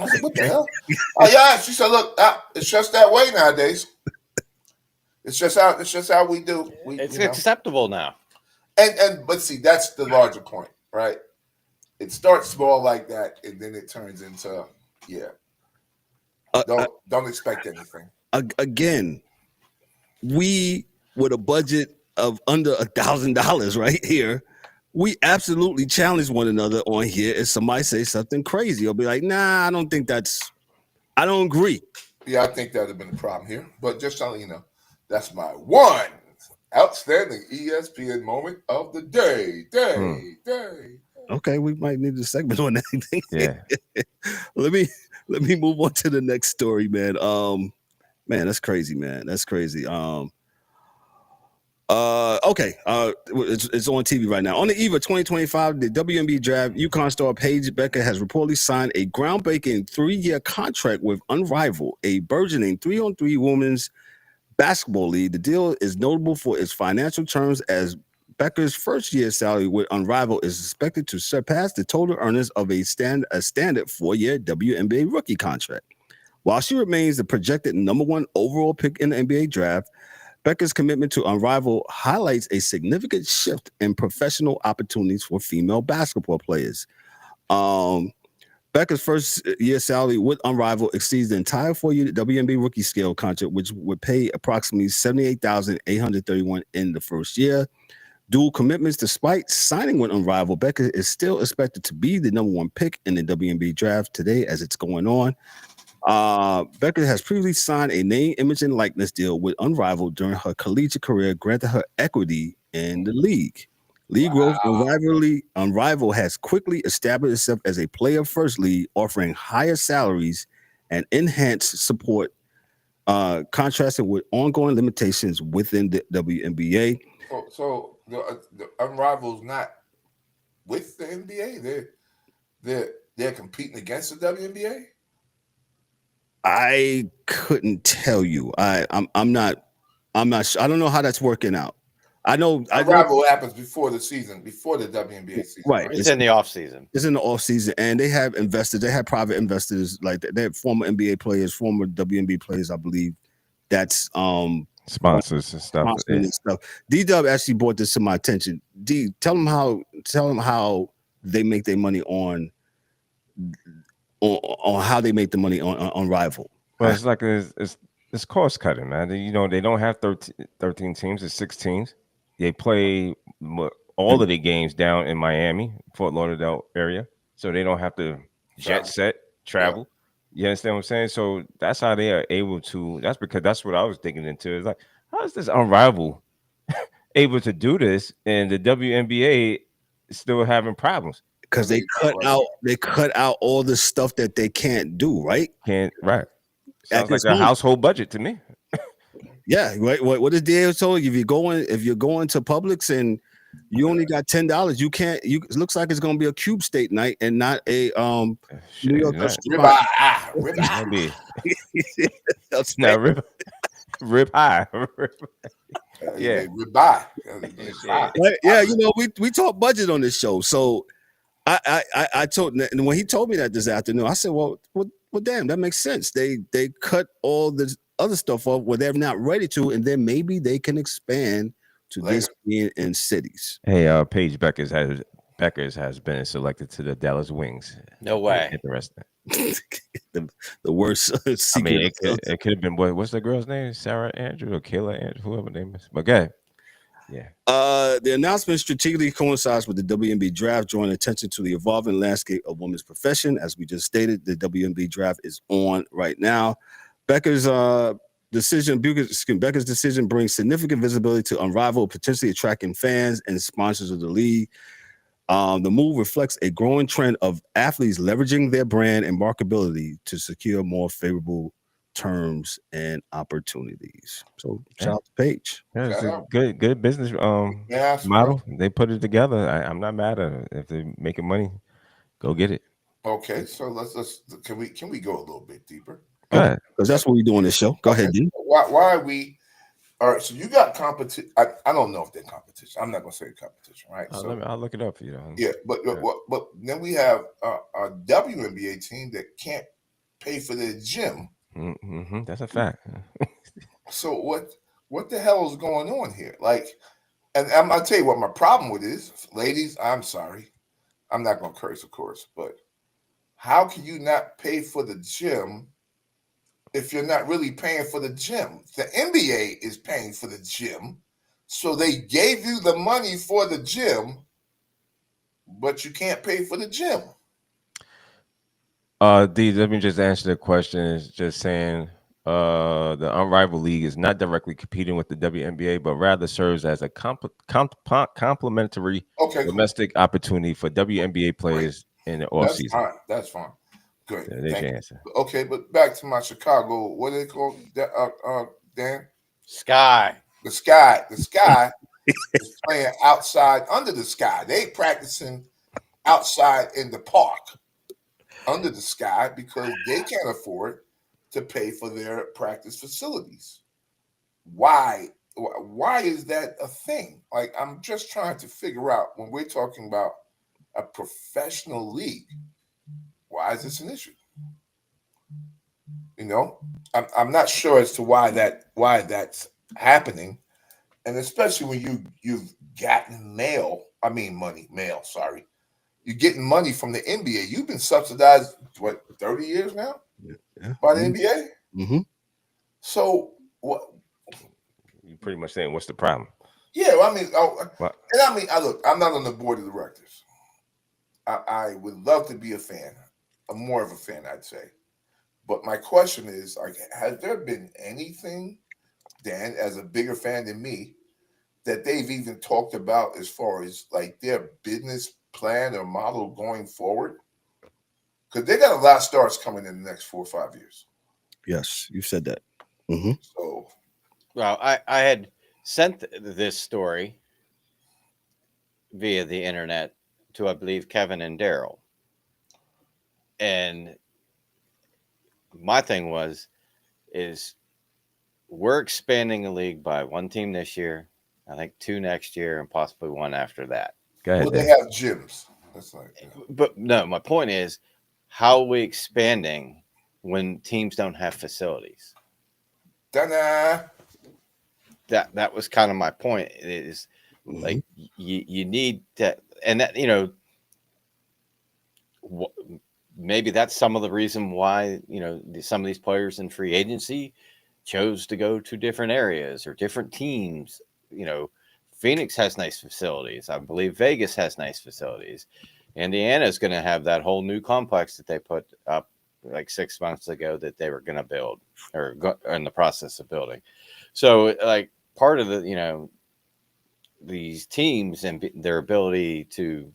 said, what the hell? Oh yeah, she said, look, it's just that way nowadays. It's just how we do. It's acceptable now. But see, that's the larger point, right? It starts small like that, and then it turns into don't expect anything. Again, we with a budget of under $1,000 right here, we absolutely challenge one another on here. If somebody say something crazy, I'll be like, nah, I don't agree. Yeah, I think that would have been the problem here. But just telling you know, that's my one outstanding ESPN moment of the day. Okay, we might need a segment on that. Yeah. Let me move on to the next story, man. Man, that's crazy, man. That's crazy. Okay. It's on TV right now. On the eve of 2025, the WNBA draft, UConn star Paige Bueckers has reportedly signed a groundbreaking 3-year contract with Unrivaled, a burgeoning 3-on-3 women's basketball league. The deal is notable for its financial terms, as Bueckers' first-year salary with Unrivaled is expected to surpass the total earnings of a standard 4-year WNBA rookie contract. While she remains the projected number 1 overall pick in the NBA draft, Bueckers' commitment to Unrivaled highlights a significant shift in professional opportunities for female basketball players. Bueckers' first-year salary with Unrivaled exceeds the entire 4-year WNBA rookie scale contract, which would pay approximately $78,831 in the first year. Dual commitments. Despite signing with Unrivaled, Bueckers is still expected to be the number 1 pick in the WNBA draft today as it's going on. Bueckers has previously signed a name, image, and likeness deal with Unrivaled during her collegiate career, granted her equity in the league. League growth and Unrivaled has quickly established itself as a player-first league, offering higher salaries and enhanced support, contrasted with ongoing limitations within the WNBA. So the Unrivaled's not with the NBA. They're competing against the WNBA. I couldn't tell you. I'm not sure. I don't know how that's working out. I know Unrivaled happens before the season, before the WNBA season. Right. It's in the off season. It's in the off season, and they have investors. They have private investors, like they have former NBA players, former WNBA players, I believe. That's sponsors and stuff. D-Dub actually brought this to my attention. D, tell them how they make their money on how they make the money on Rival. Well, it's like it's cost cutting, man. You know, they don't have 13 teams; it's 6 teams. They play all of the games down in Miami, Fort Lauderdale area, so they don't have to jet set travel. You understand what I'm saying? So that's how they are able to. That's because that's what I was digging into. It's like, how is this Unrivaled able to do this, and the WNBA is still having problems? Because they cut out all the stuff that they can't do, right? Right. Sounds like a household budget to me. Yeah, right. What does DA told you? If you're going to Publix and you only got $10, you can't. It looks like it's going to be a Cube State night and not a New York ribeye. That's not rib high. Yeah, ribeye. Yeah, you know we talk budget on this show, so I told, and when he told me that this afternoon, I said, well, damn, that makes sense. They cut all the other stuff off where they're not ready to, and then maybe they can expand to this being in cities. Hey, Paige Bueckers has been selected to the Dallas Wings. No way. Interesting. the worst secret. I mean, it could have been what's the girl's name? Sarah Andrews or Kayla Andrews, whoever her name is. But go ahead. Yeah. The announcement strategically coincides with the WNBA draft, drawing attention to the evolving landscape of women's profession. As we just stated, the WNBA draft is on right now. Bueckers' decision brings significant visibility to Unrivaled, potentially attracting fans and sponsors of the league. The move reflects a growing trend of athletes leveraging their brand and marketability to secure more favorable terms and opportunities. So shout out to Paige. Yeah, it's a good business model. They put it together. I'm not mad at it. If they're making money, go get it. Okay, so let's can we go a little bit deeper? Okay, because that's what we do on this show. Go ahead, D. Why are we? All right, so you got competition. I don't know if they're competition. I'm not gonna say competition, right? I'll look it up for you. Yeah, but then we have a WNBA team that can't pay for their gym. Mm-hmm. That's a fact. So what the hell is going on here? Like, and I'll tell you what my problem with it is, ladies. I'm sorry, I'm not gonna curse, of course, but how can you not pay for the gym if you're not really paying for the gym? The NBA is paying for the gym, so they gave you the money for the gym, but you can't pay for the gym. D, let me just answer the question. It's just saying the Unrivaled League is not directly competing with the WNBA, but rather serves as a complementary domestic opportunity for WNBA players in the offseason. That's fine. Good. Yeah, there's your answer. Okay, but back to my Chicago. What do they call Dan? Sky. The Sky. The Sky is playing outside under the sky. They practicing outside in the park under the sky because they can't afford to pay for their practice facilities. Why is that a thing? Like, I'm just trying to figure out, when we're talking about a professional league, why is this an issue? You know, I'm not sure as to why that's happening, and especially when you've gotten money. You're getting money from the NBA. You've been subsidized, 30 years now by the NBA? Mm-hmm. So what? You're pretty much saying, what's the problem? Yeah, I'm not on the board of directors. I would love to be a fan. I'm more of a fan, I'd say. But my question is, like, has there been anything, Dan, as a bigger fan than me, that they've even talked about as far as like their business plan or model going forward? Because they got a lot of stars coming in the next 4 or 5 years. Yes, you said that. Mm-hmm. So, well, I had sent this story via the internet to, I believe, Kevin and Daryl. And my thing is we're expanding the league by one team this year, I think 2 next year, and possibly 1 after that. Go ahead. Well, they have gyms. That's like, yeah. But no, my point is, how are we expanding when teams don't have facilities? Ta-da! That was kind of my point. It is like you need to, and that, you know, maybe that's some of the reason why, you know, some of these players in free agency chose to go to different areas or different teams. You know, Phoenix has nice facilities. I believe Vegas has nice facilities. Indiana is going to have that whole new complex that they put up like 6 months ago that they were going to build or in the process of building. So, like, part of the, you know, these teams and their ability to,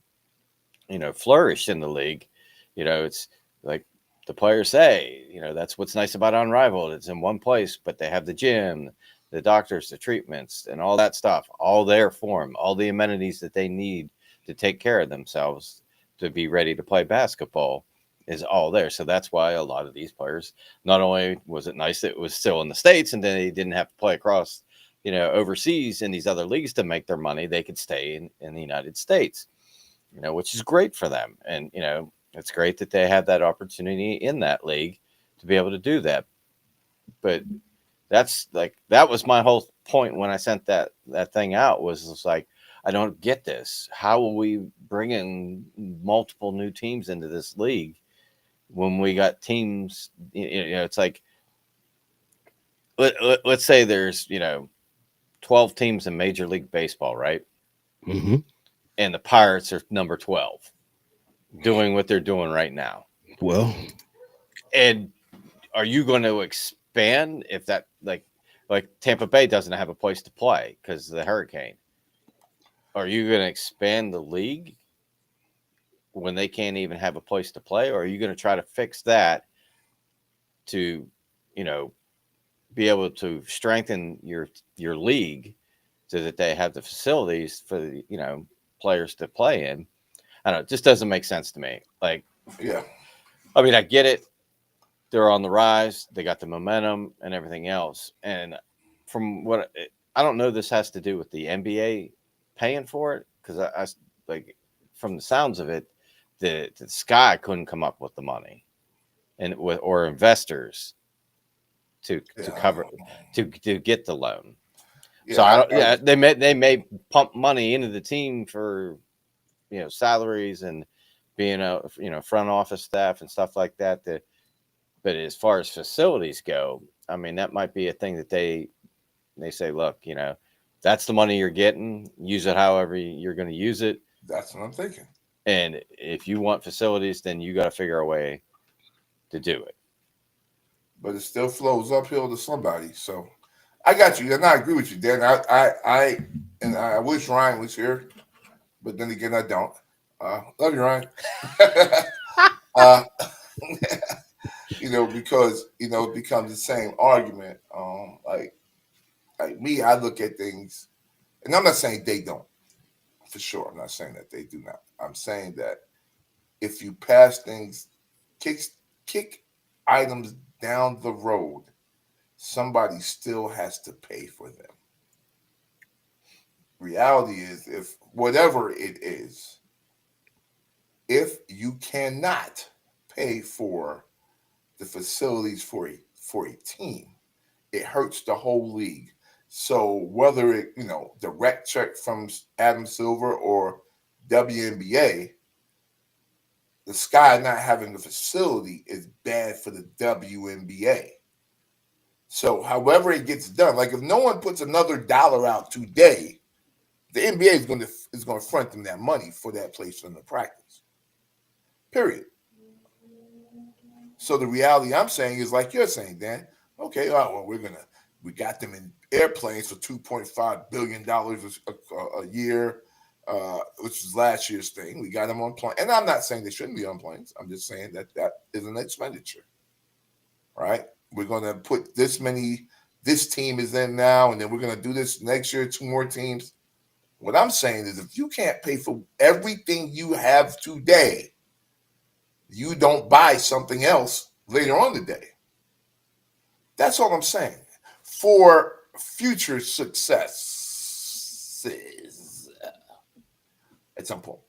you know, flourish in the league, you know, it's like the players say, you know, that's what's nice about Unrivaled. It's in one place, but they have the gym, the doctors, the treatments, and all that stuff, all there for them, all the amenities that they need to take care of themselves to be ready to play basketball is all there. So that's why a lot of these players, not only was it nice that it was still in the States and then they didn't have to play across, you know, overseas in these other leagues to make their money, they could stay in the United States, you know, which is great for them. And, you know, it's great that they had that opportunity in that league to be able to do that. But that's like, that was my whole point when I sent that thing out, was like, I don't get this. How will we bring in multiple new teams into this league when we got teams, you know, it's like, let's say there's, you know, 12 teams in Major League Baseball, right? Mm-hmm. And the Pirates are number 12 doing what they're doing right now. Well, and are you going to expand expand if that like Tampa Bay doesn't have a place to play because of the hurricane? Are you going to expand the league when they can't even have a place to play, or are you going to try to fix that to, be able to strengthen your league so that they have the facilities for the, players to play in? I don't know. It just doesn't make sense to me. Like, yeah, I mean, I get it. They're on the rise. They got the momentum and everything else. And from what I don't know, this has to do with the NBA paying for it, because I like from the sounds of it, the Sky couldn't come up with the money or investors to cover to get the loan. Yeah, so I don't. They may pump money into the team for salaries and being a front office staff and stuff like that. But as far as facilities go, I mean, that might be a thing that they say, look, that's the money you're getting. Use it however you're going to use it. That's what I'm thinking. And if you want facilities, then you got to figure a way to do it. But it still flows uphill to somebody. So I got you. And I agree with you, Dan. I wish Ryan was here, but then again, I don't. Love you, Ryan. Because it becomes the same argument. Like me, I look at things, and I'm not saying they don't, for sure. I'm not saying that they do not. I'm saying that if you pass things, kick items down the road, somebody still has to pay for them. Reality is, if whatever it is, if you cannot pay for the facilities for a team, it hurts the whole league. So whether it, direct check from Adam Silver or WNBA, the Sky not having the facility is bad for the WNBA. So however it gets done, like if no one puts another dollar out today, the NBA is going to front them that money for that place in the practice. Period. So the reality I'm saying is like you're saying, Dan. Okay, we got them in airplanes for $2.5 billion a year, which is last year's thing. We got them on planes, and I'm not saying they shouldn't be on planes. I'm just saying that is an expenditure, right? We're going to put this team is in now, and then we're going to do this next year, 2 more teams. What I'm saying is if you can't pay for everything you have today, you don't buy something else later on today. That's all I'm saying. For future successes at some point.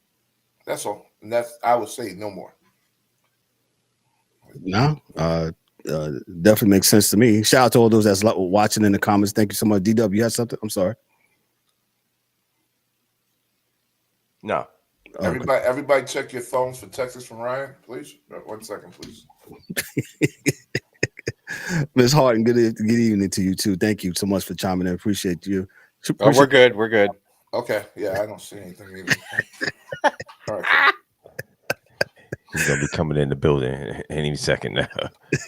That's all. And I would say no more. No, definitely makes sense to me. Shout out to all those that's watching in the comments. Thank you so much. DW, you had something? I'm sorry. No. Everybody check your phones for texts from Ryan, please. 1 second, please. Ms. Harden, good evening to you too. Thank you so much for chiming in. Appreciate you. We're good. We're good. Okay. Yeah, I don't see anything either. All right. He's gonna be coming in the building any second now.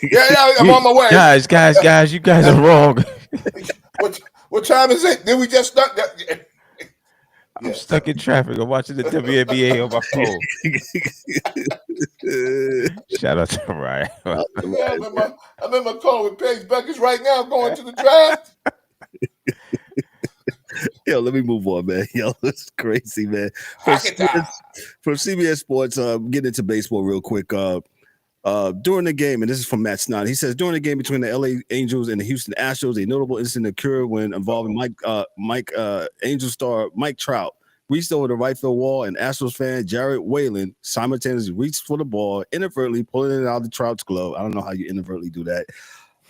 Yeah, I'm on my way. Guys, you guys are wrong. What time is it? Did we just start that? I'm stuck in traffic. I'm watching the WNBA on my phone. Shout out to Ryan. I'm in my car with Paige Bueckers right now going to the draft. Yo, let me move on, man. Yo, it's crazy, man. From CBS Sports, getting into baseball real quick. During the game, and this is from Matt Snod, he says, during the game between the LA Angels and the Houston Astros, a notable incident occurred when involving Angel star Mike Trout reached over the right field wall, and Astros fan Jared Whalen simultaneously reached for the ball, inadvertently pulling it out of the Trout's glove. I don't know how you inadvertently do that.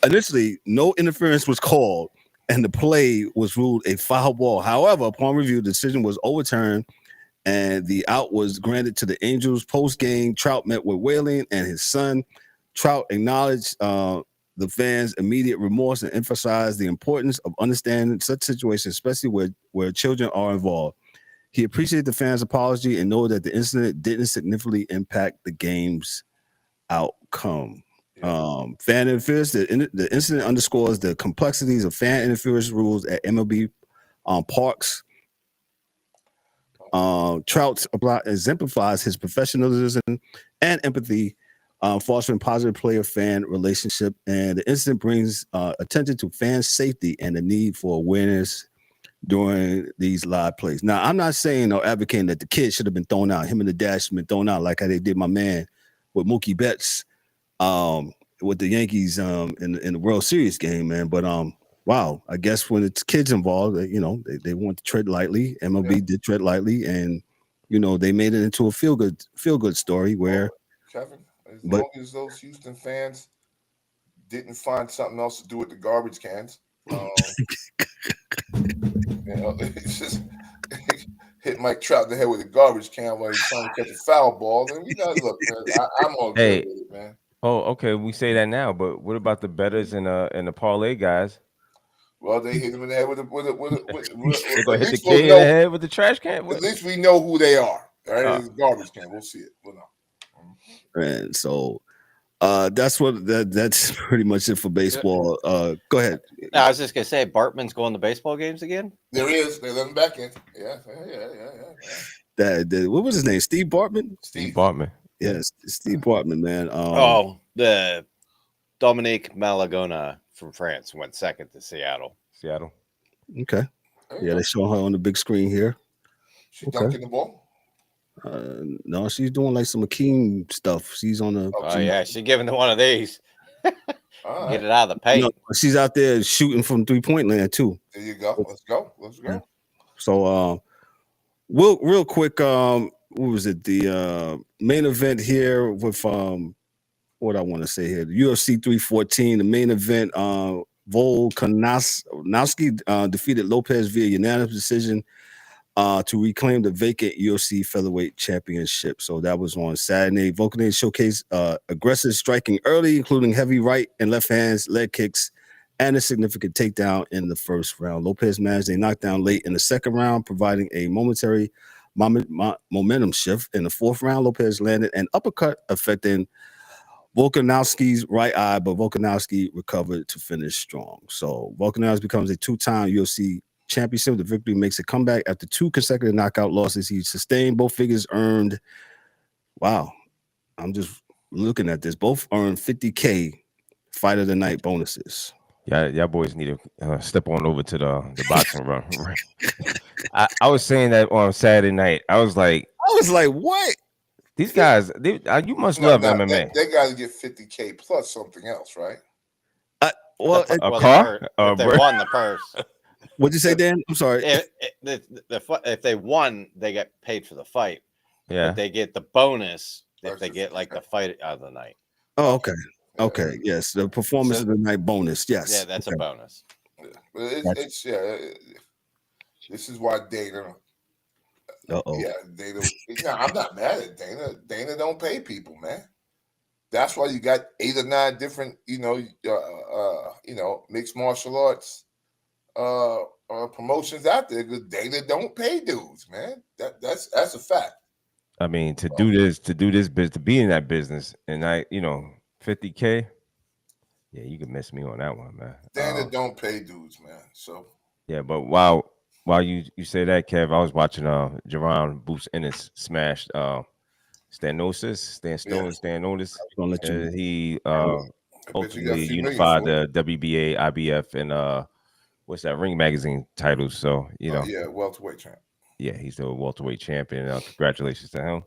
Initially, no interference was called, and the play was ruled a foul ball. However, upon review, the decision was overturned, and the out was granted to the Angels. Post-game, Trout met with Whalen and his son. Trout acknowledged the fans' immediate remorse and emphasized the importance of understanding such situations, especially where children are involved. He appreciated the fans' apology and noted that the incident didn't significantly impact the game's outcome. Fan interference. The incident underscores the complexities of fan interference rules at MLB parks. Trout exemplifies his professionalism and empathy, fostering positive player-fan relationship. And the incident brings attention to fan safety and the need for awareness during these live plays. Now, I'm not saying or advocating that the kid should have been thrown out. Him and the dash should have been thrown out like how they did my man with Mookie Betts with the Yankees in the World Series game, man. But wow, I guess when it's kids involved, they want to tread lightly. MLB did tread lightly, and they made it into a feel good story where Kevin, long as those Houston fans didn't find something else to do with the garbage cans. It's just hit Mike Trout in the head with a garbage can while he's trying to catch a foul ball. And look, man, I'm all good with it, man. Oh, okay. We say that now, but what about the bettors and the parlay guys? Well, they hit him in the head with they're gonna hit the kid in the head with the trash can. At least we know who they are. All right, it's a garbage can. We'll see it. We'll know. And so that's pretty much it for baseball. Go ahead. No, I was just gonna say Bartman's going to baseball games again. There he is. They let him back in. Yeah. What was his name? Steve Bartman. Steve Bartman. Yes, Steve Bartman, man. The Dominique Malagona from France went second to Seattle. Okay. Yeah, they show her on the big screen here. She dunking the ball. No, she's doing like some Akeem stuff. She's on the. Oh yeah, she's giving to one of these. Get it out of the paint. She's out there shooting from 3-point land too. There you go. Let's go. So, real quick, what was it? The main event here with what I want to say here, the UFC 314. The main event, Volkanovsky defeated Lopez via unanimous decision to reclaim the vacant UFC featherweight championship. So that was on Saturday. Volkanovsky showcased aggressive striking early, including heavy right and left hands, leg kicks, and a significant takedown in the first round. Lopez managed a knockdown late in the second round, providing a momentary momentum shift. In the fourth round, Lopez landed an uppercut affecting Volkanovski's right eye, but Volkanovsky recovered to finish strong. So Volkanovsky becomes a two-time UFC championship. The victory makes a comeback after 2 consecutive knockout losses. He sustained both figures earned. Wow, I'm just looking at this. Both earned $50K fight of the night bonuses. Yeah, y'all boys need to step on over to the boxing run. I was saying that on Saturday night. I was like, what? These guys, you must love MMA. They got to get $50K plus something else, right? A car? If they won the purse. What'd you say, Dan? I'm sorry. If they won, they get paid for the fight. Yeah. But they get the bonus if they get like the fight of the night. Oh, okay. Okay. Yes. The performance of the night bonus. Yes. Yeah, that's a bonus. Yeah. But this is why Dana. Yeah, Dana. No, I'm not mad at Dana. Dana don't pay people, man. That's why you got 8 or 9 different, mixed martial arts promotions out there because Dana don't pay dudes, man. That's a fact. I mean, to do this business, to be in that business, and $50K. Yeah, you can miss me on that one, man. Dana don't pay dudes, man. So yeah, but while you say that, Kev, I was watching Jerron Bruce Ennis smash Stanosis. He ultimately unified the WBA, IBF, and what's that, Ring Magazine titles. So welterweight champ. Yeah, he's the welterweight champion. Congratulations to him.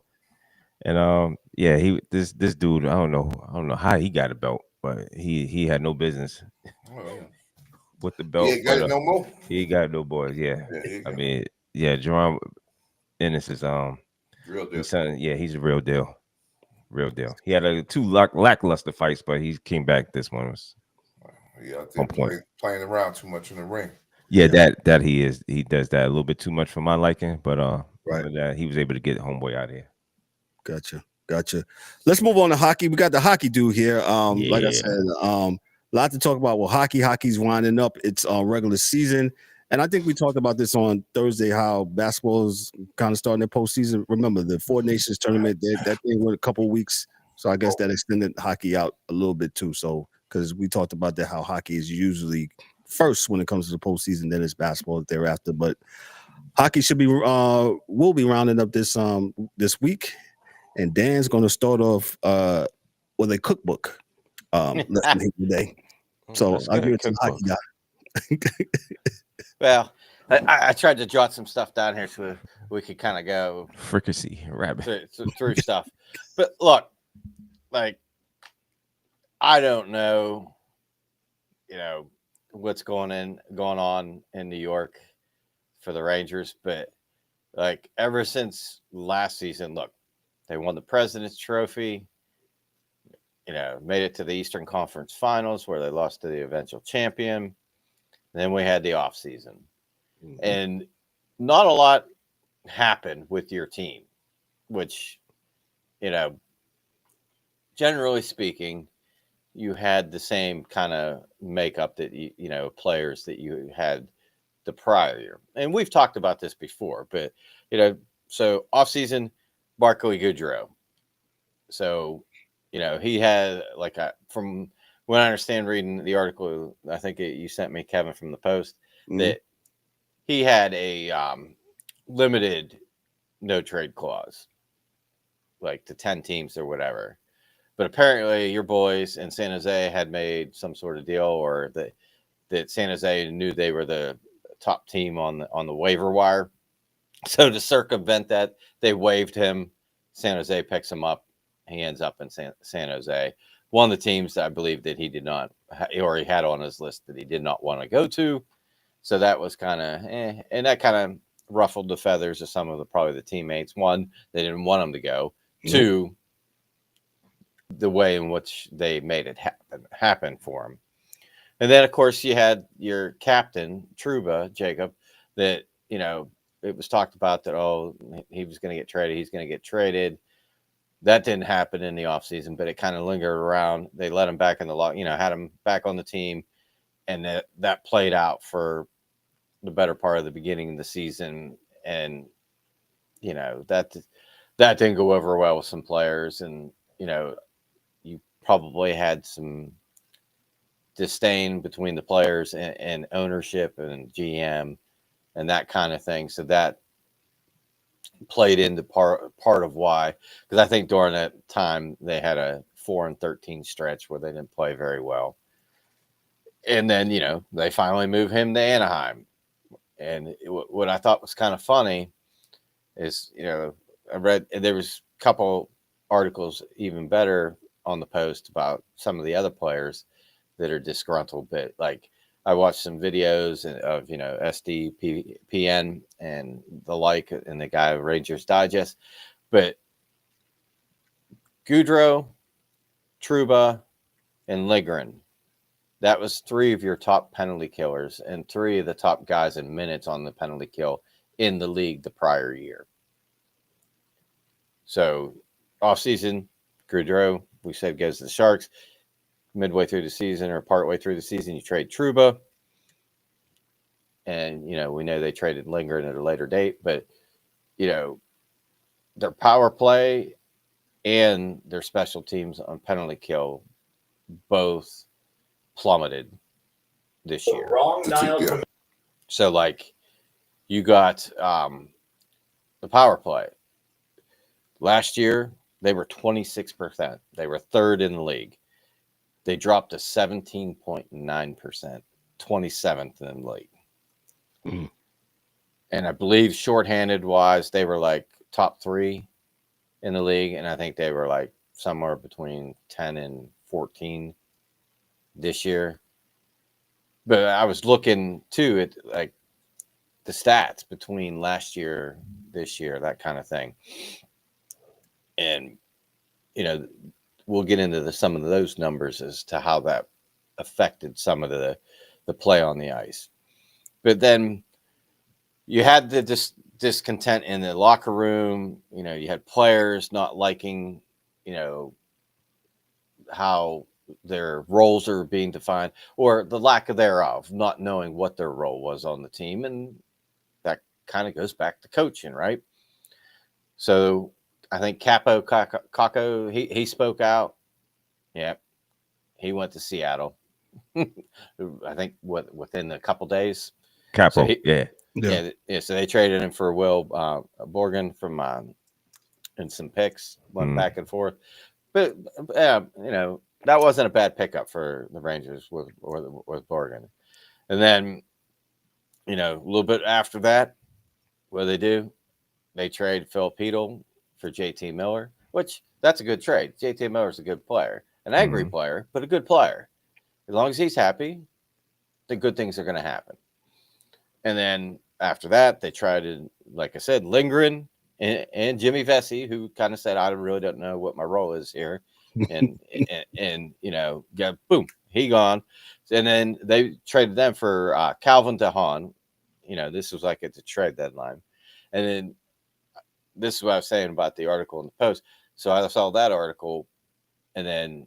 And this dude, I don't know how he got a belt, but he had no business with the belt. He ain't got it no more. He ain't got no boys. Yeah. I mean, Jerome Ennis is real deal. He's a real deal. Real deal. He had 2 lackluster fights, but he came back. This one was on point. Playing around too much in the ring. Yeah, that he is. He does that a little bit too much for my liking, but he was able to get homeboy out of here. Gotcha. Let's move on to hockey. We got the hockey dude here. Like I said, a lot to talk about. Well, hockey's winding up its regular season, and I think we talked about this on Thursday. How basketball is kind of starting their postseason. Remember the 4 Nations tournament? That thing went a couple weeks So I guess that extended hockey out a little bit too. So because we talked about that, how hockey is usually first when it comes to the postseason, then it's basketball thereafter. But hockey should be will be rounding up this week, and Dan's going to start off with a cookbook lesson today. So I'll give it to the hockey guy. Well, I tried to jot some stuff down here so we could kind of go fricassee rabbit through stuff. But look, like, I don't know, what's going on in New York for the Rangers, but like ever since last season, look, they won the President's Trophy, made it to the Eastern Conference Finals where they lost to the eventual champion. And then we had the offseason. Mm-hmm. And not a lot happened with your team, which, generally speaking, you had the same kind of makeup that, players that you had the prior year. And we've talked about this before, but, so offseason, Barclay Goodrow. So, he had from what I understand reading the article, I think you sent me, Kevin, from the Post, that he had a limited no trade clause, like to 10 teams or whatever. But apparently your boys in San Jose had made some sort of deal, or that San Jose knew they were the top team on the waiver wire. So to circumvent that, they waived him. San Jose picks him up. He ends up in San Jose. One of the teams that I believe that he did not, or he had on his list that he did not want to go to. So that was kind of, and that kind of ruffled the feathers of some of probably the teammates. One, they didn't want him to go. Mm-hmm. Two, the way in which they made it happen for him. And then, of course, you had your captain, Trouba, Jacob, that, it was talked about that, he was going to get traded. He's going to get traded. That didn't happen in the offseason, but it kind of lingered around. They let him back in the had him back on the team. And that played out for the better part of the beginning of the season. And, that didn't go over well with some players. And, you probably had some disdain between the players and ownership and GM and that kind of thing. So that played into part of why, because I think during that time they had a 4-13 stretch where they didn't play very well. And then, they finally moved him to Anaheim. And what I thought was kind of funny is, I read, and there was a couple articles even better on the Post about some of the other players that are disgruntled. But like, I watched some videos of, SDPN and the like, and the guy Rangers Digest. But Goodrow, Trouba, and Lindgren, that was 3 of your top penalty killers and 3 of the top guys in minutes on the penalty kill in the league the prior year. So offseason, Goodrow, we said, goes to the Sharks. Midway through the season or partway through the season, you trade Trouba. And, we know they traded Lindgren at a later date, but, their power play and their special teams on penalty kill both plummeted this year. So, like, you got the power play. Last year, they were 26%. They were 3rd in the league. They dropped to 17.9%, 27th in the league. Mm. And I believe shorthanded wise, they were like top 3 in the league. And I think they were like somewhere between 10 and 14 this year. But I was looking too at like the stats between last year, this year, that kind of thing. And, we'll get into some of those numbers as to how that affected some of the play on the ice. But then you had the discontent in the locker room. You had players not liking, how their roles are being defined or the lack of thereof, not knowing what their role was on the team. And that kind of goes back to coaching, right? So I think Capo Caco, he spoke out. Yeah, he went to Seattle. I think within a couple days. Capo, so yeah. So they traded him for Will Borgen from and some picks, went back and forth. But that wasn't a bad pickup for the Rangers with Borgen. And then, a little bit after that, what do they do? They trade Phil Peedle for JT Miller, which that's a good trade. JT Miller's a good player, an angry player, but a good player. As long as he's happy, the good things are going to happen. And then after that, they tried, like I said, Lindgren and Jimmy Vesey, who kind of said, I really don't know what my role is here. And boom, he gone. And then they traded them for Calvin DeHaan. This was like at the trade deadline. And then this is what I was saying about the article in the Post. So I saw that article, and then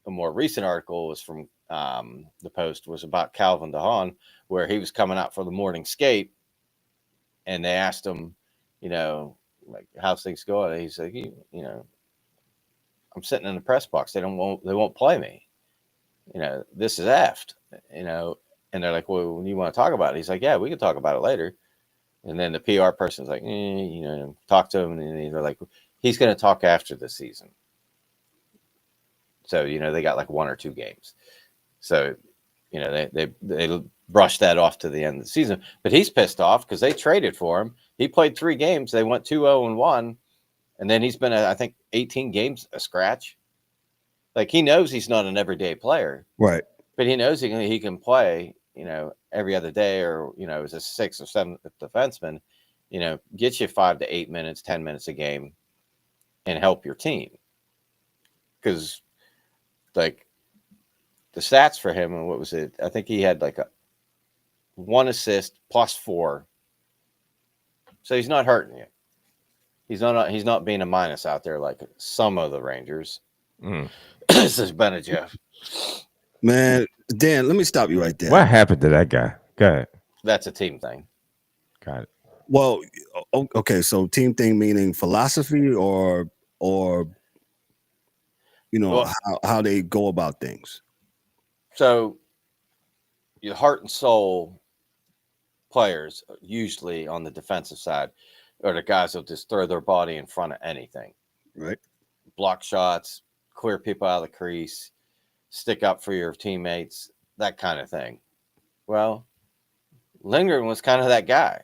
a more recent article was from the Post, was about Calvin DeHaan, where he was coming out for the morning skate, and they asked him, like, how's things going? And he's like, I'm sitting in the press box. They won't play me. This is effed. And they're like, well, when you want to talk about it, he's like, yeah, we can talk about it later. And then the PR person's like, talk to him, and they're like, he's going to talk after the season. So they got like 1 or 2 games. So they brushed that off to the end of the season. But he's pissed off because they traded for him. He played 3 games. They went 2-0-1, and then he's been, I think, 18 games a scratch. Like, he knows he's not an everyday player, right? But he knows he can play, every other day, or as a 6th or 7th defenseman, get you 5 to 8 minutes, 10 minutes a game, and help your team. Because, like, the stats for him, and what was it? I think he had like 1 assist plus 4. So he's not hurting you. He's not being a minus out there like some of the Rangers. This is Jeff. Man, Dan, let me stop you right there. What happened to that guy? Go ahead. That's a team thing. Got it. Well, okay, so team thing meaning philosophy or how they go about things. So your heart and soul players, usually on the defensive side, are the guys who'll just throw their body in front of anything. Right. Block shots, clear people out of the crease, stick up for your teammates, that kind of thing. Well, Lindgren was kind of that guy.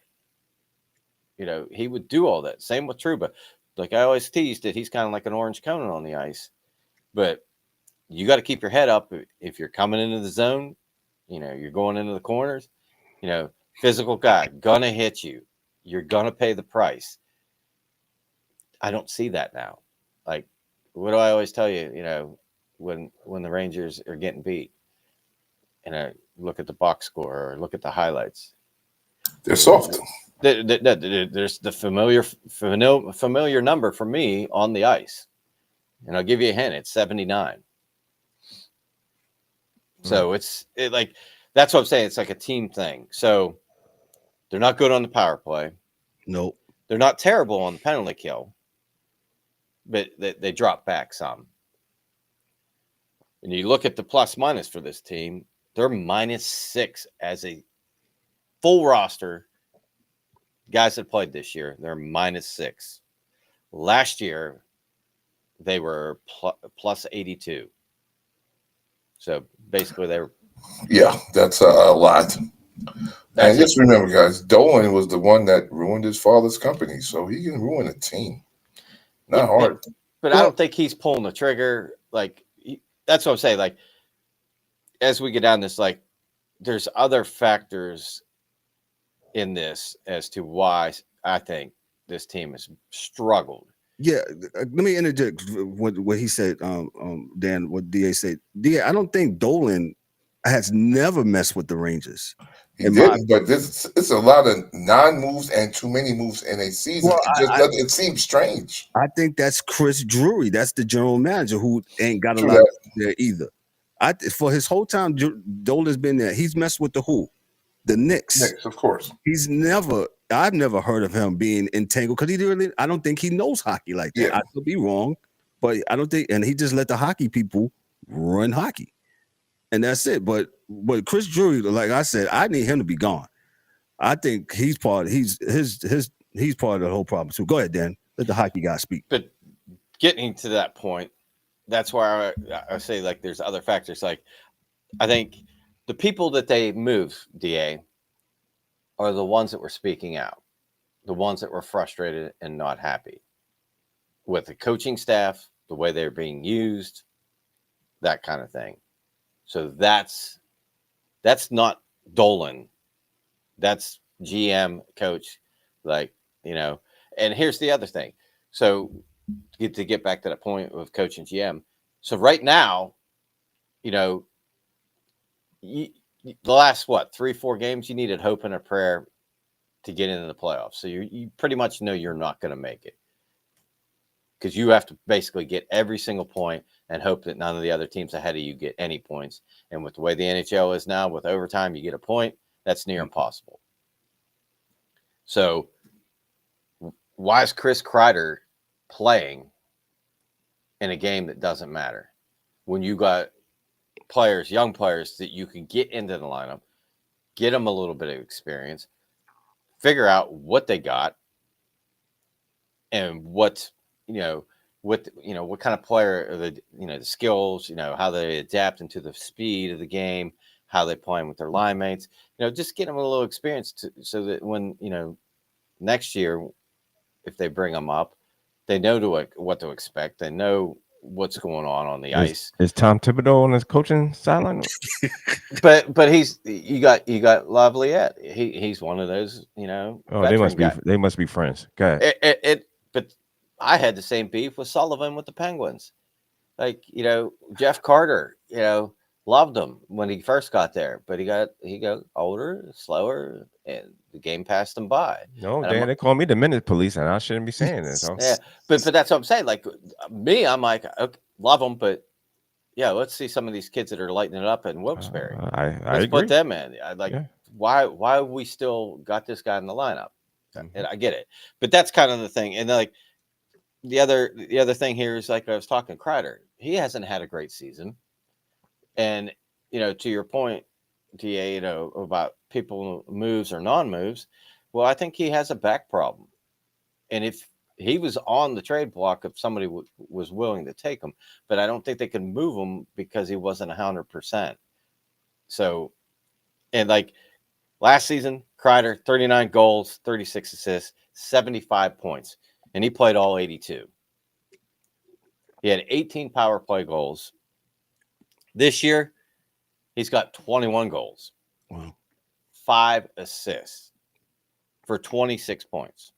He would do all that. Same with Trouba. Like I always teased it, he's kind of like an orange cone on the ice. But you got to keep your head up if you're coming into the zone. You're going into the corners. Physical guy, gonna hit you. You're gonna pay the price. I don't see that now. Like, what do I always tell you? When the Rangers are getting beat, and I look at the box score or look at the highlights, they're soft. There's the familiar number for me on the ice, and I'll give you a hint. It's 79. So it's like, that's what I'm saying. It's like a team thing. So they're not good on the power play. Nope. They're not terrible on the penalty kill, but they drop back some. And you look at the plus minus for this team, they're -6 as a full roster. Guys that played this year, they're -6. Last year, they were plus 82. So basically, they were. Yeah, that's a lot. And just remember, guys, Dolan was the one that ruined his father's company, so he can ruin a team. Not hard. But I don't think he's pulling the trigger. Like, that's what I'm saying. Like, as we get down this, like, there's other factors in this as to why I think this team has struggled. Yeah, let me interject what he said, Dan, what DA said. DA, I don't think Dolan has never messed with the Rangers. He didn't, but it's a lot of non-moves and too many moves in a season. Well, it seems strange. I think that's Chris Drury. That's the general manager who ain't got a lot there either. For his whole time, Dolan's been there. He's messed with the who? the Knicks. Knicks, of course. I've never heard of him being entangled because I don't think he knows hockey like that. Yeah. I could be wrong, but I don't think, and he just let the hockey people run hockey. And that's it. But Chris Drury, like I said, I need him to be gone. I think he's part of the whole problem too. Go ahead, Dan. Let the hockey guy speak. But getting to that point, that's why I say like there's other factors. Like I think the people that they move, DA, are the ones that were speaking out, the ones that were frustrated and not happy with the coaching staff, the way they're being used, that kind of thing. So that's not Dolan. That's GM, coach, like, you know. And here's the other thing. So to get back to that point of coach and GM. So right now, you know, the last 3-4 games, you needed hope and a prayer to get into the playoffs. So you pretty much know you're not going to make it because you have to basically get every single point and hope that none of the other teams ahead of you get any points. And with the way the NHL is now, with overtime, you get a point. That's near impossible. So why is Chris Kreider playing in a game that doesn't matter when you got players, young players that you can get into the lineup, get them a little bit of experience, figure out what they got and what kind of player are the skills, how they adapt into the speed of the game, how they play with their line mates, just get them a little experience so that when, next year, if they bring them up, they know what to expect. They know what's going on the ice. Is Tom Thibodeau on his coaching sideline? but you got Lavalette. He's one of those, Oh, they must be friends. Go ahead. But I had the same beef with Sullivan with the Penguins. Like, Jeff Carter, loved him when he first got there, but he got older, slower, and the game passed him by. No, Dan, they call me the minute police, and I shouldn't be saying this. So. Yeah, but that's what I'm saying. Like me, I'm like, okay, love them, but yeah, let's see some of these kids that are lighting it up in Wilkes-Barre. Let's put them in. Why have we still got this guy in the lineup? And I get it, but that's kind of the thing. And like the other thing here is, like I was talking, Kreider, he hasn't had a great season. And, to your point, DA, about people moves or non-moves, well, I think he has a back problem. And if he was on the trade block, if somebody was willing to take him, but I don't think they can move him because he wasn't 100%. So, and like last season, Kreider, 39 goals, 36 assists, 75 points, and he played all 82. He had 18 power play goals. This year, he's got 21 goals, 5 assists for 26 points.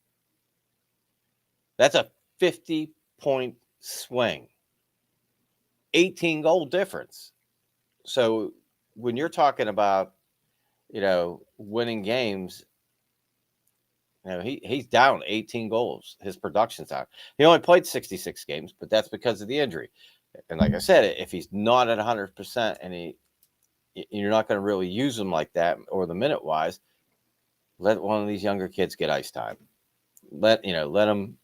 That's a 50-point swing, 18-goal difference. So when you're talking about, winning games, he's down 18 goals. His production's down. He only played 66 games, but that's because of the injury. And like I said, if he's not at 100% and you're not going to really use him like that or the minute wise, let one of these younger kids get ice time. Let them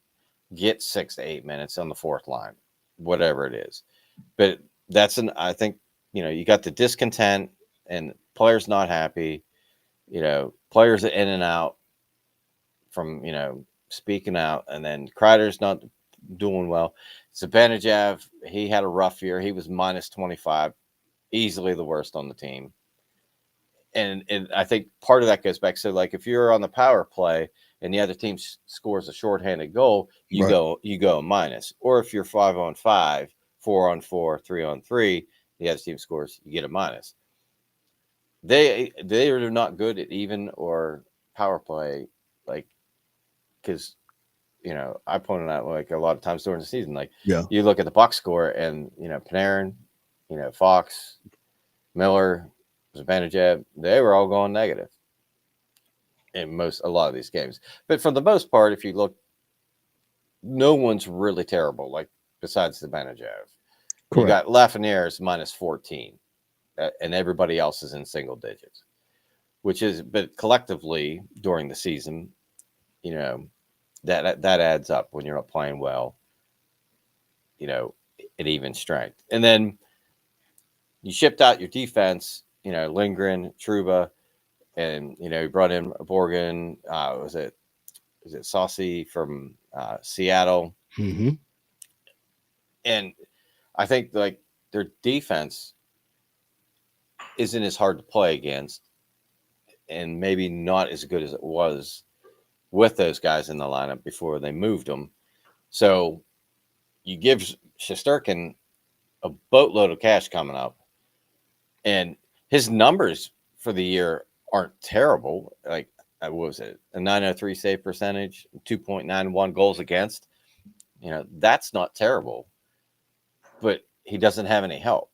get 6 to 8 minutes on the fourth line, whatever it is. But I think, you got the discontent and players not happy, players in and out from, speaking out, and then Kreider's not doing well. Zibanejad, he had a rough year. He was minus 25, easily the worst on the team. And I think part of that goes back. So, like, if you're on the power play and the other team scores a shorthanded goal, you go minus. Or if you're 5-on-5, 4-on-4, 3-on-3, the other team scores, you get a minus. They are not good at even or power play, like, because I pointed out, like, a lot of times during the season, like, you look at the box score and, Panarin, Fox, Miller, Zibanejad, they were all going negative in a lot of these games. But for the most part, if you look, no one's really terrible, like, besides Zibanejad. You got Lafreniere's minus 14, and everybody else is in single digits. but collectively during the season, you know, that adds up when you're not playing well, you know, at even strength. And then you shipped out your defense, you know, Lindgren, Truba, and, you know, you brought in Borgen. Was it Saucy from Seattle? Mm-hmm. And I think like their defense isn't as hard to play against, and maybe not as good as it was with those guys in the lineup before they moved them. So you give Shesterkin a boatload of cash coming up, and his numbers for the year aren't terrible. Like, what was it? A 903 save percentage, 2.91 goals against. You know, that's not terrible, but he doesn't have any help.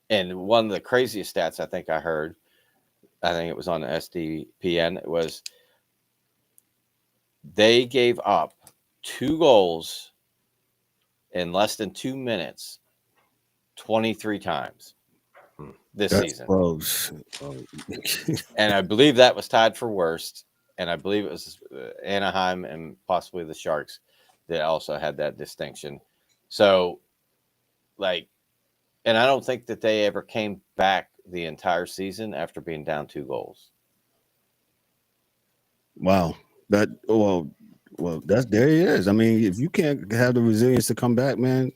And one of the craziest stats I think I heard, I think it was on the SDPN, it was they gave up 2 goals in less than 2 minutes 23 times this season. And I believe that was tied for worst. And I believe it was Anaheim and possibly the Sharks that also had that distinction. So, like, and I don't think that they ever came back the entire season after being down 2 goals. Wow. Well, that's there he is. I mean, if you can't have the resilience to come back, man.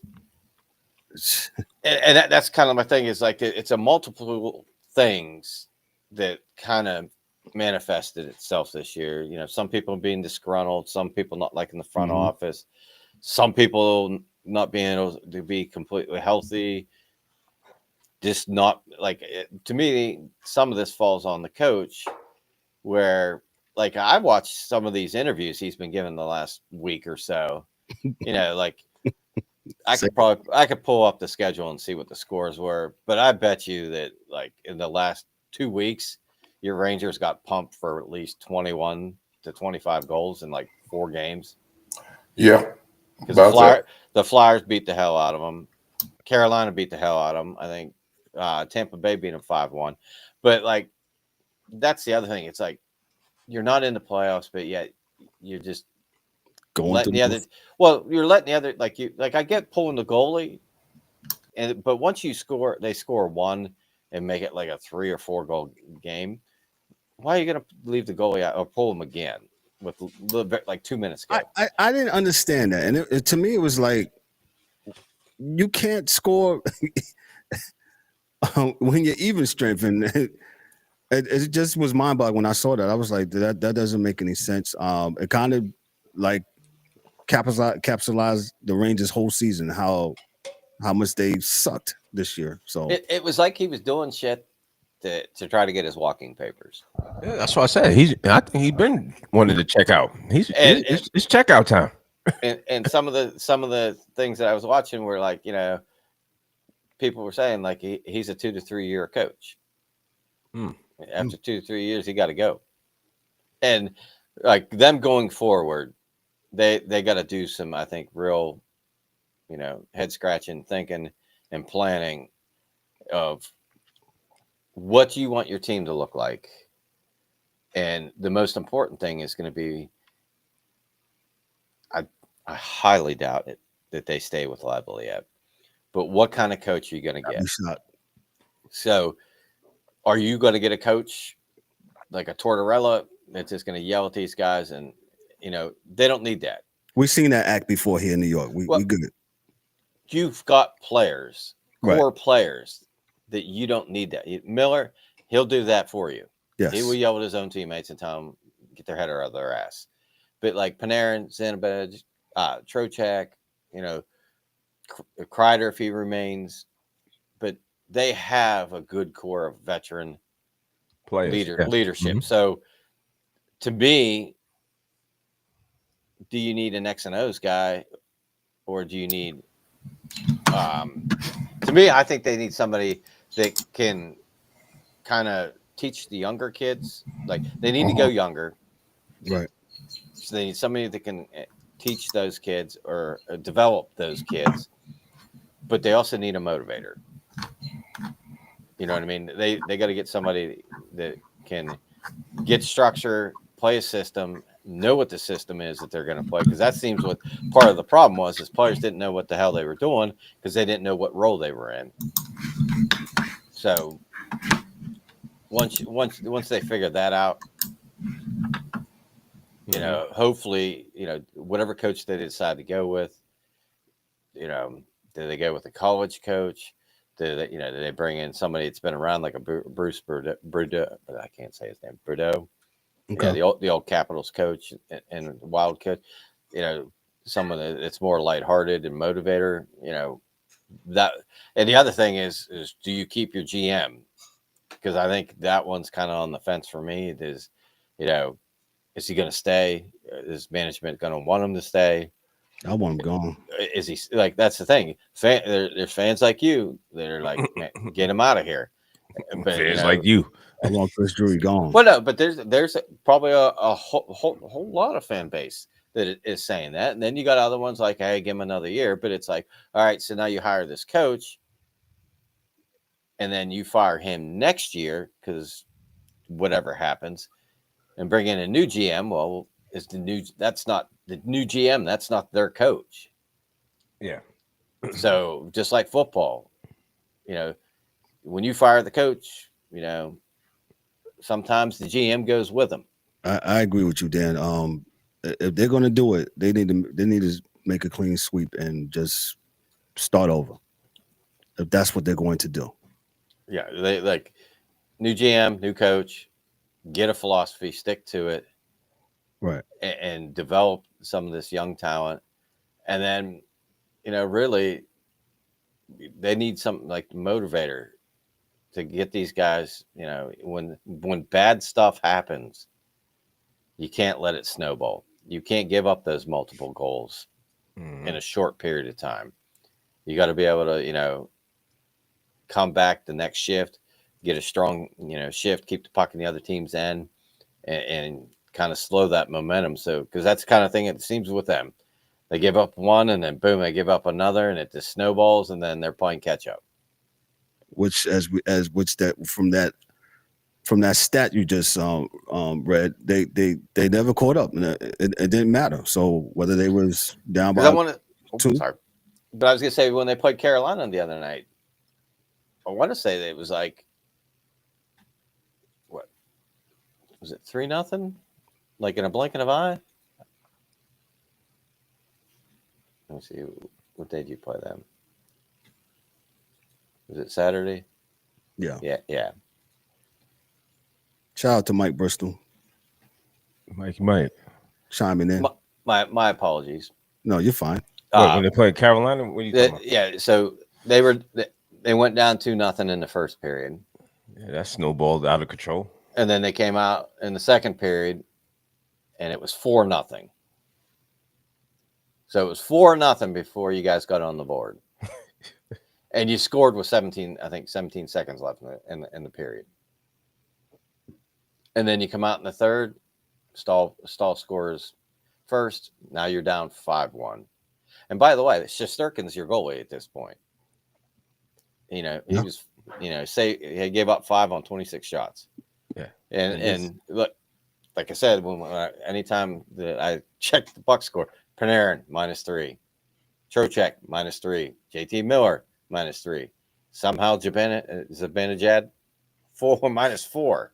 And that's kind of my thing, is like it's a multiple things that kind of manifested itself this year. You know, some people being disgruntled, some people not liking the front office, some people not being able to be completely healthy. Just not like, to me, some of this falls on the coach, where like I watched some of these interviews he's been given the last week or so. You know, like I could pull up the schedule and see what the scores were, but I bet you that like in the last 2 weeks, your Rangers got pumped for at least 21 to 25 goals in like 4 games. Yeah, because the Flyers beat the hell out of them. Carolina beat the hell out of them. I think Tampa Bay beat them 5-1. But like, that's the other thing. It's like you're not in the playoffs, but yet you're just letting the other. Well, you're letting the other, like I get pulling the goalie, but once you score, they score 1 and make it like a 3 or 4 goal game. Why are you going to leave the goalie out or pull him again with like 2 minutes ago? I didn't understand that, and to me it was like you can't score when you're even strength, and it just was mind-boggling when I saw that. I was like, that doesn't make any sense. It kind of like capsulized the Rangers' whole season, how much they sucked this year. So it was like he was doing shit to try to get his walking papers. Yeah, that's what I said. I think he's been wanting to check out. It's checkout time. And some of the things that I was watching were like, you know, people were saying like he's a 2 to 3 year coach. After 2 to 3 years, he got to go. And like them going forward, they got to do some, I think, real, you know, head scratching thinking and planning of what do you want your team to look like. And the most important thing is going to be, I highly doubt it that they stay with Lavalliette. But what kind of coach are you going to get? So are you going to get a coach like a Tortorella that's just going to yell at these guys? And, you know, they don't need that. We've seen that act before here in New York. We good. You've got players, core players, that you don't need that. Miller, he'll do that for you. Yes. He will yell at his own teammates and tell them get their head out of their ass. But like Panarin, Zibanejad, Trocheck, you know, Kreider if he remains, but they have a good core of veteran leadership. Mm-hmm. So to me, do you need an X and O's guy, or do you need? To me, I think they need somebody that can kind of teach the younger kids. Like they need to go younger, right? So they need somebody that can teach those kids or develop those kids, but they also need a motivator. You know what I mean? They got to get somebody that can get structure, play a system, know what the system is that they're going to play. Because that seems what part of the problem was, is players didn't know what the hell they were doing because they didn't know what role they were in. So once they figured that out, you know, hopefully, you know, whatever coach they decide to go with, you know, do they go with a college coach? Do they bring in somebody that's been around like a Bruce Bordeaux? I can't say his name. Bordeaux. Okay. Yeah, the old Capitals coach and Wild coach. You know, someone that's more lighthearted and motivator. You know, that. And the other thing is do you keep your GM? Because I think that one's kind of on the fence for me. It is, you know, is he going to stay? Is management going to want him to stay? I want him gone. Is he like? That's the thing. There's fans like you that are like, man, get him out of here. But, fans like you. I want Chris Drury gone. Well, no, but there's probably a whole lot of fan base that is saying that, and then you got other ones like, hey, give him another year. But it's like, all right, so now you hire this coach, and then you fire him next year because whatever happens, and bring in a new GM. Well, that's not the new GM. That's not their coach. Yeah. So just like football, you know, when you fire the coach, you know, sometimes the GM goes with them. I agree with you, Dan. If they're going to do it, they need to make a clean sweep and just start over. If that's what they're going to do. Yeah, they like new GM, new coach, get a philosophy, stick to it, right, and develop some of this young talent, and then, you know, really, they need something like motivator to get these guys. You know, when bad stuff happens, you can't let it snowball. You can't give up those multiple goals in a short period of time. You got to be able to, you know, come back the next shift, get a strong, you know, shift, keep the puck in the other team's end, and kind of slow that momentum. So, because that's the kind of thing it seems with them. They give up one, and then boom, they give up another, and it just snowballs, and then they're playing catch up. Which from that stat you just read, they never caught up, and it didn't matter. So whether they was down by sorry, but I was gonna say when they played Carolina the other night, I want to say that it was like, what was it, 3-0, like in a blink of an eye. Let me see, what day did you play them? Was it Saturday? Yeah. Shout out to Mike Bristol. Mike. Chiming in. My apologies. No, you're fine. When they played Carolina, what are you talking about? Yeah, so they went down 2-0 in the first period. Yeah, that snowballed out of control. And then they came out in the second period, and it was 4-0. So it was 4-0 before you guys got on the board. And you scored with 17 seconds left in the period. And then you come out in the third, Stahl scores first. Now you're down 5-1. And by the way, Shesterkin's your goalie at this point. You know, he was, you know, say he gave up 5 on 26 shots. Yeah. And look, like I said, anytime that I checked the puck score, Panarin -3, Trocheck -3, JT Miller -3. Somehow Zibanejad -4.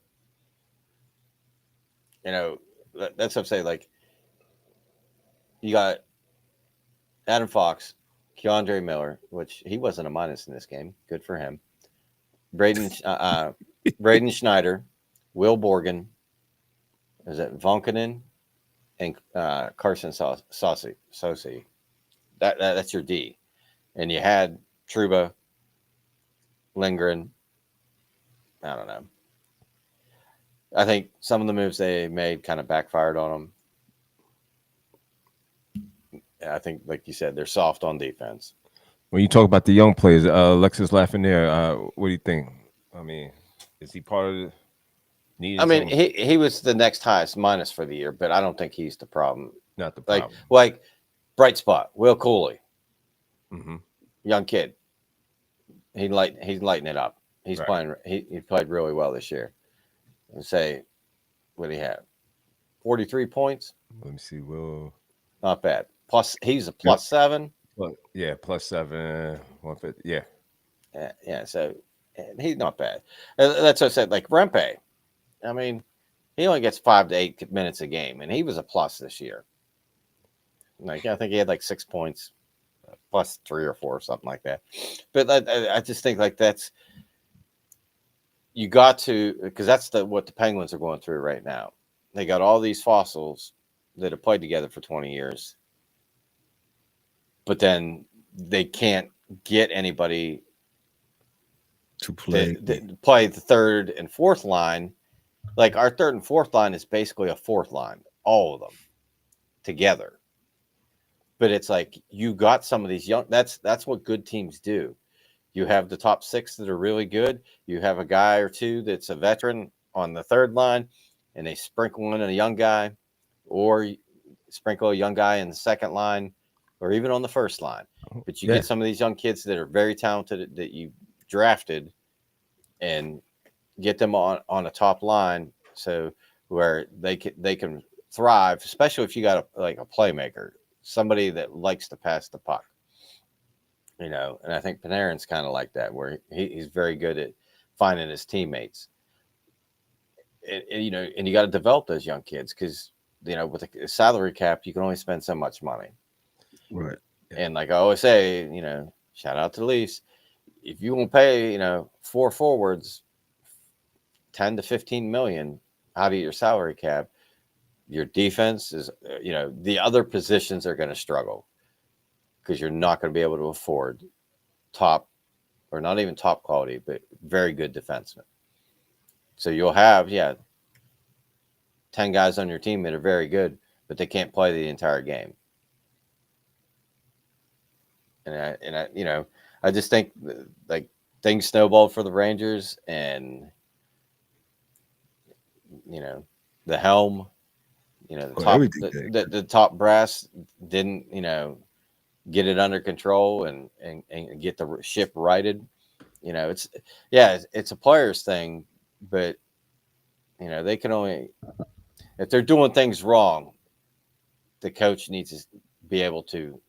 You know, that's what I'm saying. Like, you got Adam Fox, Keandre Miller, which he wasn't a minus in this game. Good for him. Braden Schneider, Will Borgen, is it Vonkanen, and Carson Saucy. That's your D. And you had Trouba, Lindgren. I don't know. I think some of the moves they made kind of backfired on them. I think, like you said, they're soft on defense. When you talk about the young players, Alexis Lafreniere, what do you think? I mean, is he part of the? I mean, he was the next highest minus for the year, but I don't think he's the problem. Not the problem. Like bright spot, Will Cooley, young kid. He's lighting it up. He's playing. He played really well this year. and say, what do you have? 43 points. Let me see. Will Not bad. Plus, he's a plus 7. Yeah, plus 7. 150. Yeah. Yeah. So he's not bad. That's what I said. Like Rempe, I mean, he only gets 5 to 8 minutes a game, and he was a plus this year. Like I think he had like 6 points, plus 3 or 4, or something like that. But I just think like that's you got to, because that's what the Penguins are going through right now. They got all these fossils that have played together for 20 years, but then they can't get anybody to play play the third and fourth line. Like our third and fourth line is basically a fourth line, all of them together. But it's like you got some of these young. That's what good teams do. You have the top 6 that are really good. You have a guy or two that's a veteran on the third line, and they sprinkle in a young guy, or sprinkle a young guy in the second line, or even on the first line. But you get some of these young kids that are very talented that you drafted, and get them on a top line, so where they can thrive, especially if you got a playmaker, somebody that likes to pass the puck. And I think Panarin's kind of like that, where he's very good at finding his teammates. And you got to develop those young kids because, with a salary cap, you can only spend so much money. Right. And like I always say, shout out to the Leafs. If you want to pay, 4 forwards, 10 to 15 million out of your salary cap, your defense is, the other positions are going to struggle because you're not going to be able to afford top, or not even top quality, but very good defensemen. So you'll have, 10 guys on your team that are very good, but they can't play the entire game. And I just think like things snowballed for the Rangers, and the helm, the top brass didn't get it under control and get the ship righted. It's a player's thing, but they can only, if they're doing things wrong, the coach needs to be able to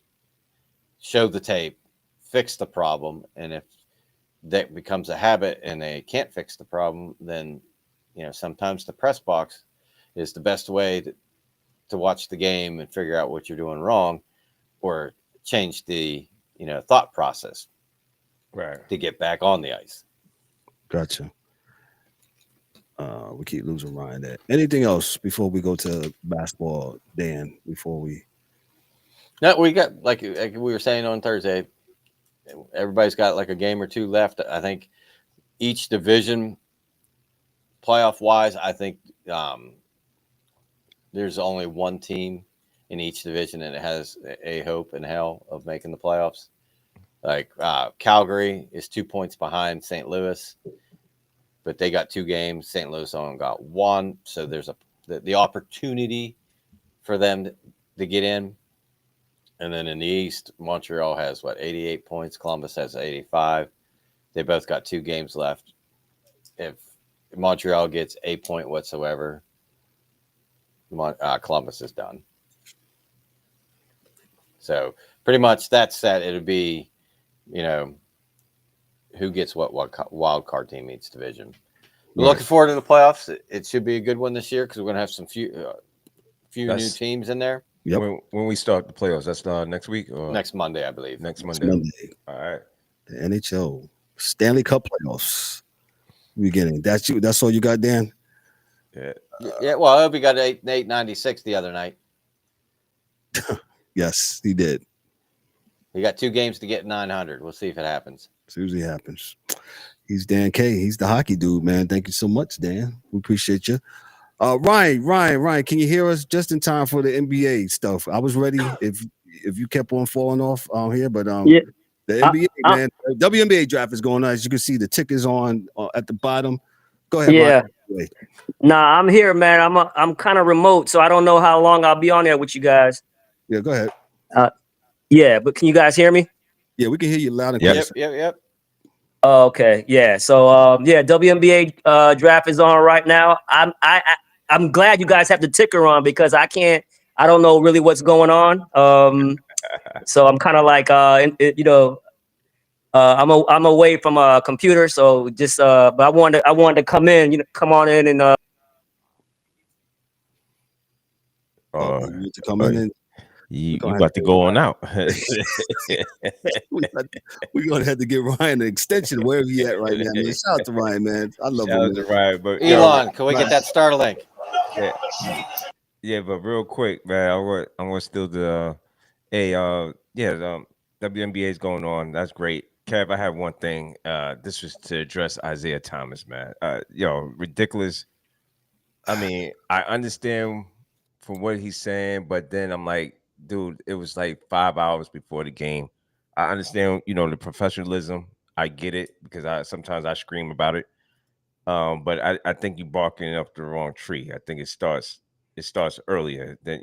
show the tape, fix the problem, and if that becomes a habit and they can't fix the problem, then sometimes the press box is the best way to watch the game and figure out what you're doing wrong, or change the thought process to get back on the ice. Gotcha. We keep losing Ryan there. Anything else before we go to basketball, Dan? No, we got like we were saying on Thursday, everybody's got like a game or two left. I think each division, playoff wise, I think there's only one team in each division and it has a hope in hell of making the playoffs. Like Calgary is 2 points behind St. Louis, but they got 2 games. St. Louis only got 1, so there's the opportunity for them to get in. And then in the East, Montreal has 88 points. Columbus has 85. They both got 2 games left. If Montreal gets a point whatsoever, Columbus is done. So pretty much that's set. It'll be, who gets what wild card team each division. Right. Looking forward to the playoffs. It should be a good one this year because we're going to have some few new teams in there. Yep. When we start the playoffs, that's next week or next Monday, I believe. Next Monday. All right. The NHL Stanley Cup playoffs beginning. That's all you got, Dan? Yeah. Well, we got 896 the other night. Yes, he did. We got 2 games to get 900. We'll see if it happens. It usually happens. He's Dan K. He's the hockey dude, man. Thank you so much, Dan. We appreciate you. Ryan, can you hear us just in time for the NBA stuff? I was ready if you kept on falling off here, but the NBA, man, the WNBA draft is going on. As you can see, the tick is on at the bottom. Go ahead, Ryan. Nah, I'm here, man. I'm kind of remote, so I don't know how long I'll be on there with you guys. Yeah, go ahead. But can you guys hear me? Yeah, we can hear you loud and clear. Yep. Oh, okay, yeah. So WNBA draft is on right now. I'm glad you guys have the ticker on because I don't know really what's going on. So I'm kind of like I'm away from a computer, so just but I wanted to come on in and you need to come in and you about to go on out. We're gonna have to get Ryan an extension wherever he at right now, man. Shout out to Ryan, man. I love him. Shout out to Ryan, but Elon, can we get that Starlink? Yeah, but real quick, man, I want still the WNBA is going on. That's great. Kev, I have one thing. This was to address Isaiah Thomas, man. Ridiculous. I mean, I understand from what he's saying, but then I'm like, dude, it was like 5 hours before the game. I understand, the professionalism. I get it because sometimes I scream about it. But I think you barking up the wrong tree. I think it starts earlier than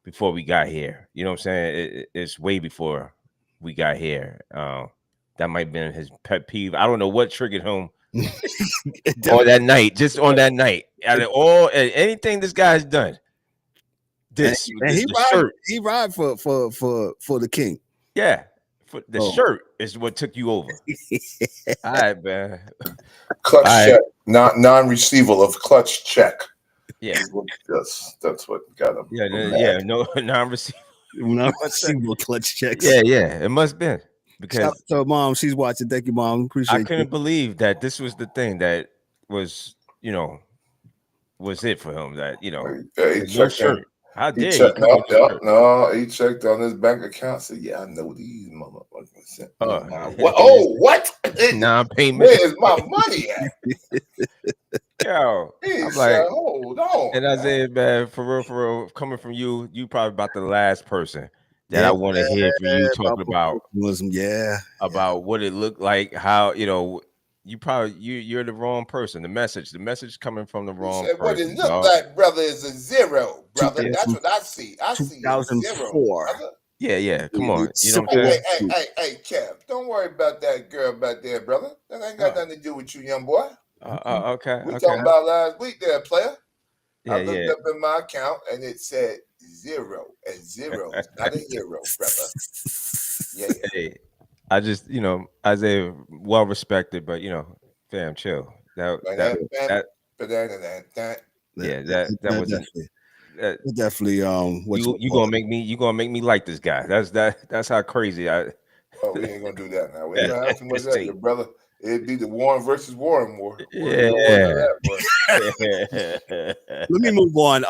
before we got here. You know what I'm saying? It's way before we got here. That might have been his pet peeve. I don't know what triggered him on that night. Just on that night, out of anything this guy's done, and he ride for the king. Yeah, for the shirt is what took you over. All right, man. Clutch check, non-receival of clutch check. Yeah, that's what got him. No non-receival clutch checks. Yeah, it must have been because Mom, she's watching. Thank you, Mom. Appreciate. I couldn't believe that this was the thing that was was it for him that no shirt. How dare he? He checked on his bank account. Said, "Yeah, I know these motherfuckers." What? Oh, what? Non-payment. Where's my money at? Yo, I'm like, hold on. And Isaiah, man, for real, coming from you, you probably about the last person that I want to hear from you talking about about what it looked like, how you're the wrong person. The message coming from the wrong person. What it looked like, brother, is a zero, brother. That's what I see. I see 2004. Yeah. Come on. You know what I'm saying? Hey, Kev, don't worry about that girl back there, brother. That ain't got nothing to do with you, young boy. Okay. We talking about last week there, player. Yeah, I looked up in my account and it said 0 and 0. Not a hero, brother. Yeah. Hey, I just, Isaiah, well respected, but fam, chill. That wasn't definitely you gonna make me like this guy. That's how crazy we ain't gonna do that now. We ain't gonna have too much of that, brother. It'd be the Warren versus Warren war. Yeah. Let me move on.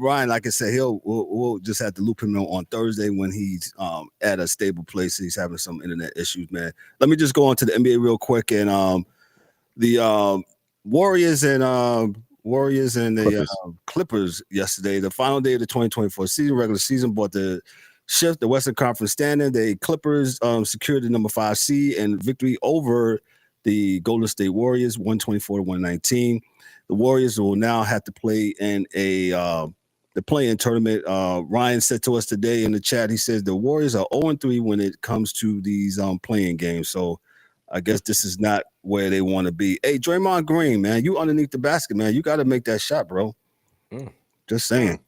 Ryan, like I said, we'll just have to loop him on Thursday when he's at a stable place. He's having some internet issues, man. Let me just go on to the NBA real quick and the Warriors and the Clippers yesterday, the final day of the 2024 regular season, brought the shift the Western Conference standing. The Clippers secured the number 5 seed and victory over the Golden State Warriors, 124-119. The Warriors will now have to play in the play-in tournament. Ryan said to us today in the chat, he says the Warriors are 0-3 when it comes to these playing games. So I guess this is not where they want to be. Hey, Draymond Green, man, you underneath the basket, man. You got to make that shot, bro. Just saying.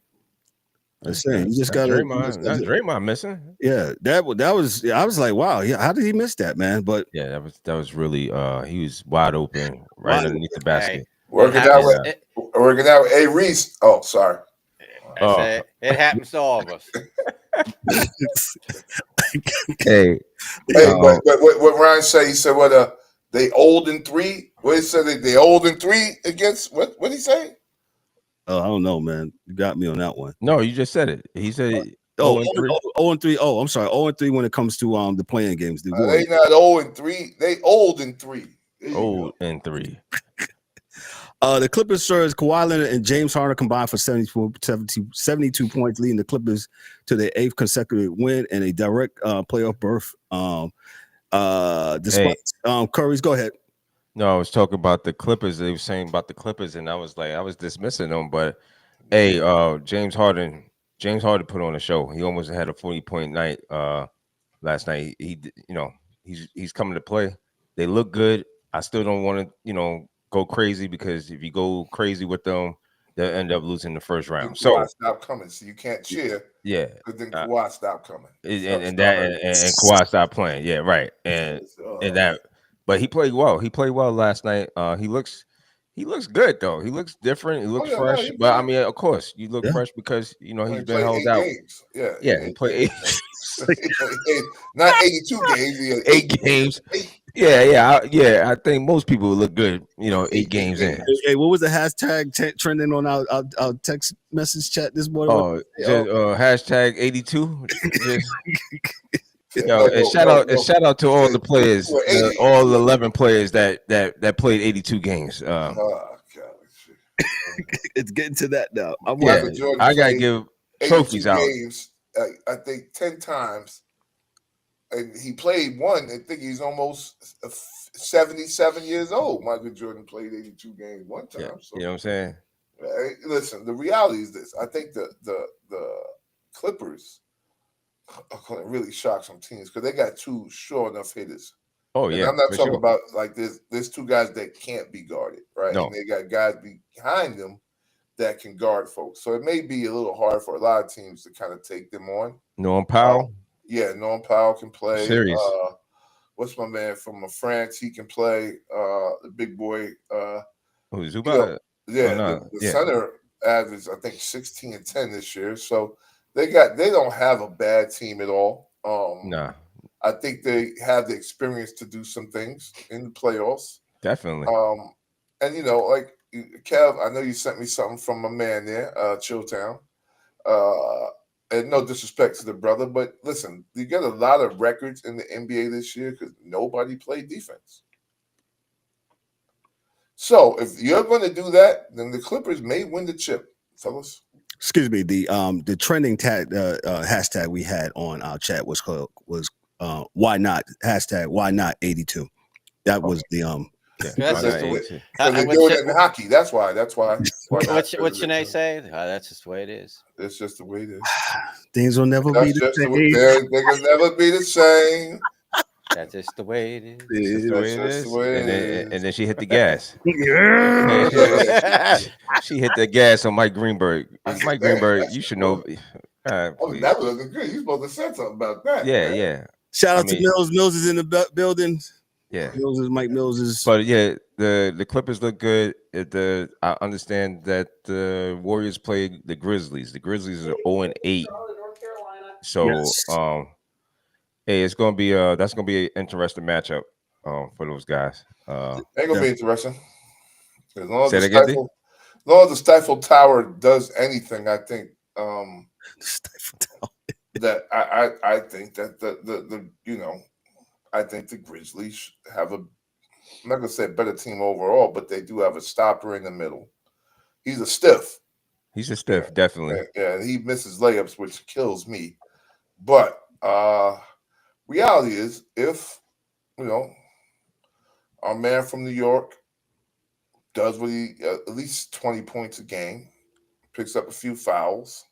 Just saying. You just got to. That's Draymond missing. Yeah, that was. I was like, wow. Yeah, how did he miss that, man? But yeah, that was really. He was wide open, right underneath the basket. Working out with A. Reese. Oh, sorry. It happens to all of us. Hey, what Ryan said? He said, "What? They 0-3. What he said? They 0-3 against what? What he say? Oh, I don't know, man. You got me on that one. No, you just said it. He said 0-3. Oh, I'm sorry. 0-3 when it comes to the playing games. They not 0-3. They 0-3. 0-3. The Clippers stars Kawhi Leonard and James Harden combined for 72 points, leading the Clippers to their 8th consecutive win and a direct playoff berth. Despite Curry's, go ahead. No, I was talking about the Clippers. They were saying about the Clippers, and I was dismissing them. But hey, James Harden put on a show. He almost had a 40-point night last night. He's coming to play. They look good. I still don't want to, go crazy, because if you go crazy with them, they'll end up losing the first round. So stop coming. So you can't cheer. Yeah. But then Kawhi stopped coming. And Kawhi stopped playing. Yeah, right. And that, but he played well. He played well last night. He looks good though. He looks different. He looks fresh. But I mean, of course, you look fresh because he's been held out. Games. Yeah, he played 8 not 82 games. He had 8 games. I think most people look good, 8 games in. Hey, what was the hashtag trending on our text message chat this morning? Hashtag 82. And shout out to all the players, all 11 players that played 82 games. It's getting to that now. I gotta give trophies out. Games, I think 10 times, and he played one. I think he's almost 77 years old. Michael Jordan played 82 games one time. Yeah, so, you know what I'm saying? Listen, the reality is this. I think the Clippers are going to really shock some teams because they got 2 sure enough hitters. Oh, yeah. And I'm not talking about like there's 2 guys that can't be guarded, right? No. And they got guys behind them that can guard folks. So it may be a little hard for a lot of teams to kind of take them on. Norm Powell? Norm Powell can play. Serious. What's my man from France? He can play. The big boy. Who's Zubac? The center averaged, I think, 16 and 10 this year. So they don't have a bad team at all. Nah. I think they have the experience to do some things in the playoffs. Definitely. And like Kev, I know you sent me something from my man there, Chilltown. And no disrespect to the brother, but listen, you get a lot of records in the NBA this year because nobody played defense. So if you're going to do that, then the Clippers may win the chip, fellas. Excuse me. The trending hashtag we had on our chat was why not hashtag why not 82. That was the That's just the way. They do it in hockey. That's why. What's Sinead say? That's just the way it is. It's just the way it is. Things will never be the same. They can never be the same. That's just the way it is. And then she hit the gas. She hit the gas on Mike Greenberg. Mike Greenberg, you should know. That was looking good. You supposed to say something about that. Yeah. Shout out to Mills. Mills is in the building. Yeah, Mike Mills is. But yeah, the Clippers look good. I understand that the Warriors played the Grizzlies. The Grizzlies are 0-8. So yes. Hey, it's gonna be that's gonna be an interesting matchup for those guys. Ain't gonna be interesting. As long as the Stifle Tower does anything, I think that I think that the I think the Grizzlies have I'm not gonna say a better team overall, but they do have a stopper in the middle. He's a stiff. Definitely. Yeah, he misses layups, which kills me. But reality is, if our man from New York does what he at least 20 points a game, picks up a few fouls,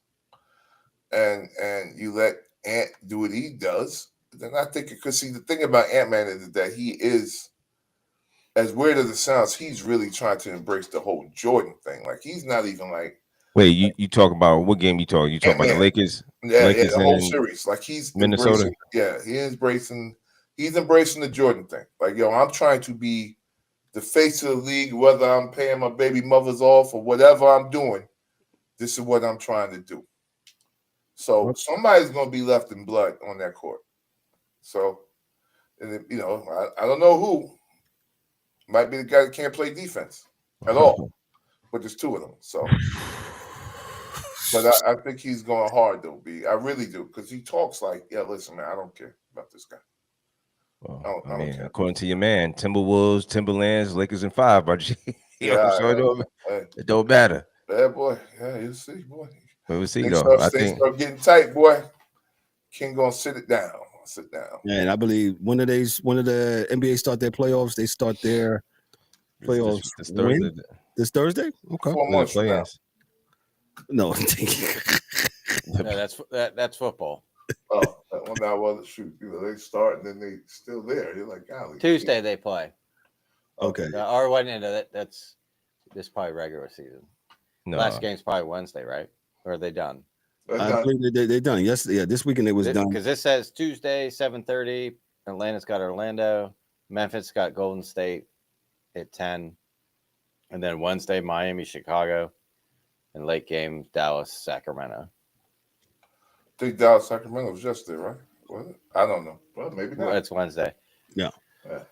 and you let Ant do what he does, then I think it could see the thing about Ant-Man is that he is, as weird as it sounds, he's really trying to embrace the whole Jordan thing. Like he's not even like. Wait, you talk about what game you talking? You talking about the Lakers? Yeah, the whole series. Like he's Minnesota. He's embracing the Jordan thing. Like, I'm trying to be the face of the league, whether I'm paying my baby mothers off or whatever I'm doing. This is what I'm trying to do. So somebody's going to be left in blood on that court. So, and I don't know who. Might be the guy that can't play defense at all. But there's 2 of them. So, but I think he's going hard though. I really do, because he talks like, listen, man, I don't care about this guy. Well, I mean, according to your man, Timberwolves, Timberlands, Lakers in 5, bro. It don't matter. Yeah, boy. Yeah, you'll see, boy. But we'll see, though. I think start getting tight, boy. King gonna sit down. Yeah, and I believe when the NBA start their playoffs, they start their playoffs this Thursday. Okay. 4 months from now. No, no, that's football. Oh, that one now wasn't shoot. They start and then they still there. You're like, golly. Tuesday they play. Okay. Or wasn't into that's this is probably regular season. No. Last game's probably Wednesday, right? Or are they done? I believe they're done. Yes, yeah. This weekend it was done. Because this says Tuesday, 7:30. Atlanta's got Orlando. Memphis got Golden State at 10. And then Wednesday, Miami, Chicago. And late game, Dallas, Sacramento. I think Dallas, Sacramento was just there, right? Was it? I don't know. Well, maybe not. It's Wednesday. Yeah.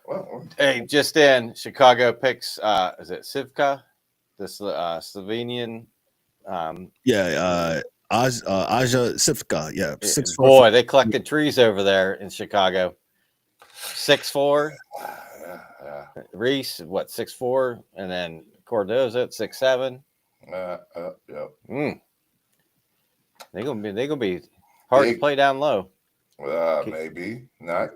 Well, Hey, just in, Chicago picks, is it Sivka? The Slovenian. Aja Sivka. Yeah. 6'4". Boy, they collected trees over there in Chicago. 6'4". Reese, 6'4", and then Cordoza at 6'7". Yeah. They're gonna be hard to play down low. Maybe not.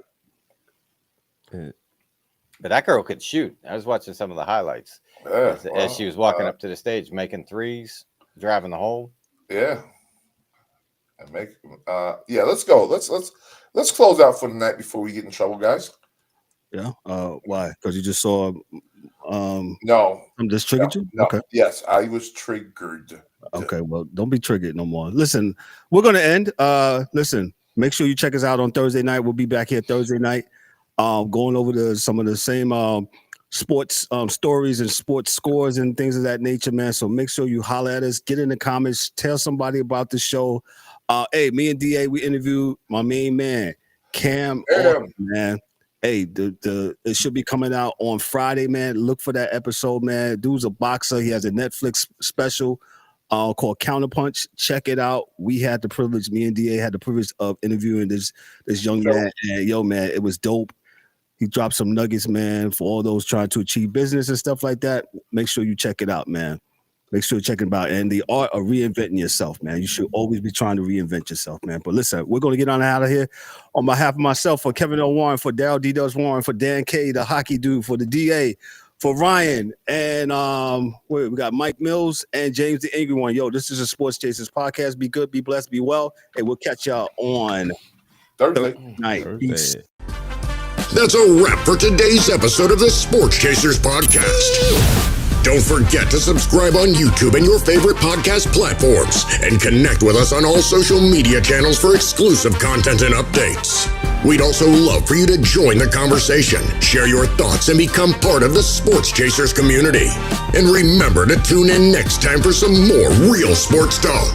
But that girl could shoot. I was watching some of the highlights as she was walking up to the stage, making threes, driving the hole. Yeah. And let's go. Let's close out for the night before we get in trouble, guys. Yeah. Why? Because you just saw. No. I'm just triggered you. No. Okay. Yes, I was triggered. Okay. Well, don't be triggered no more. Listen, we're gonna end. Listen, make sure you check us out on Thursday night. We'll be back here Thursday night. Going over some of the same sports stories and sports scores and things of that nature, man. So make sure you holler at us, get in the comments, tell somebody about the show. Hey, me and DA, we interviewed my main man, Cam. Man. Hey, it should be coming out on Friday, man. Look for that episode, man. Dude's a boxer. He has a Netflix special called Counterpunch. Check it out. We had the privilege, me and DA had the privilege of interviewing this young man. And man, it was dope. He dropped some nuggets, man, for all those trying to achieve business and stuff like that. Make sure you check it out, man. Make sure you check it out. And the art of reinventing yourself, man. You should always be trying to reinvent yourself, man. But listen, we're going to get on out of here. On behalf of myself, for Kevin L. Warren, for Daryl D. Does Warren, for Dan K., the hockey dude, for the DA, for Ryan, and we got Mike Mills and James the Angry One. Yo, this is a Sports Chasers podcast. Be good, be blessed, be well. And we'll catch y'all on Thursday night. Peace. That's a wrap for today's episode of the Sports Chasers podcast. Don't forget to subscribe on YouTube and your favorite podcast platforms, and connect with us on all social media channels for exclusive content and updates. We'd also love for you to join the conversation, share your thoughts, and become part of the Sports Chasers community. And remember to tune in next time for some more real sports talk.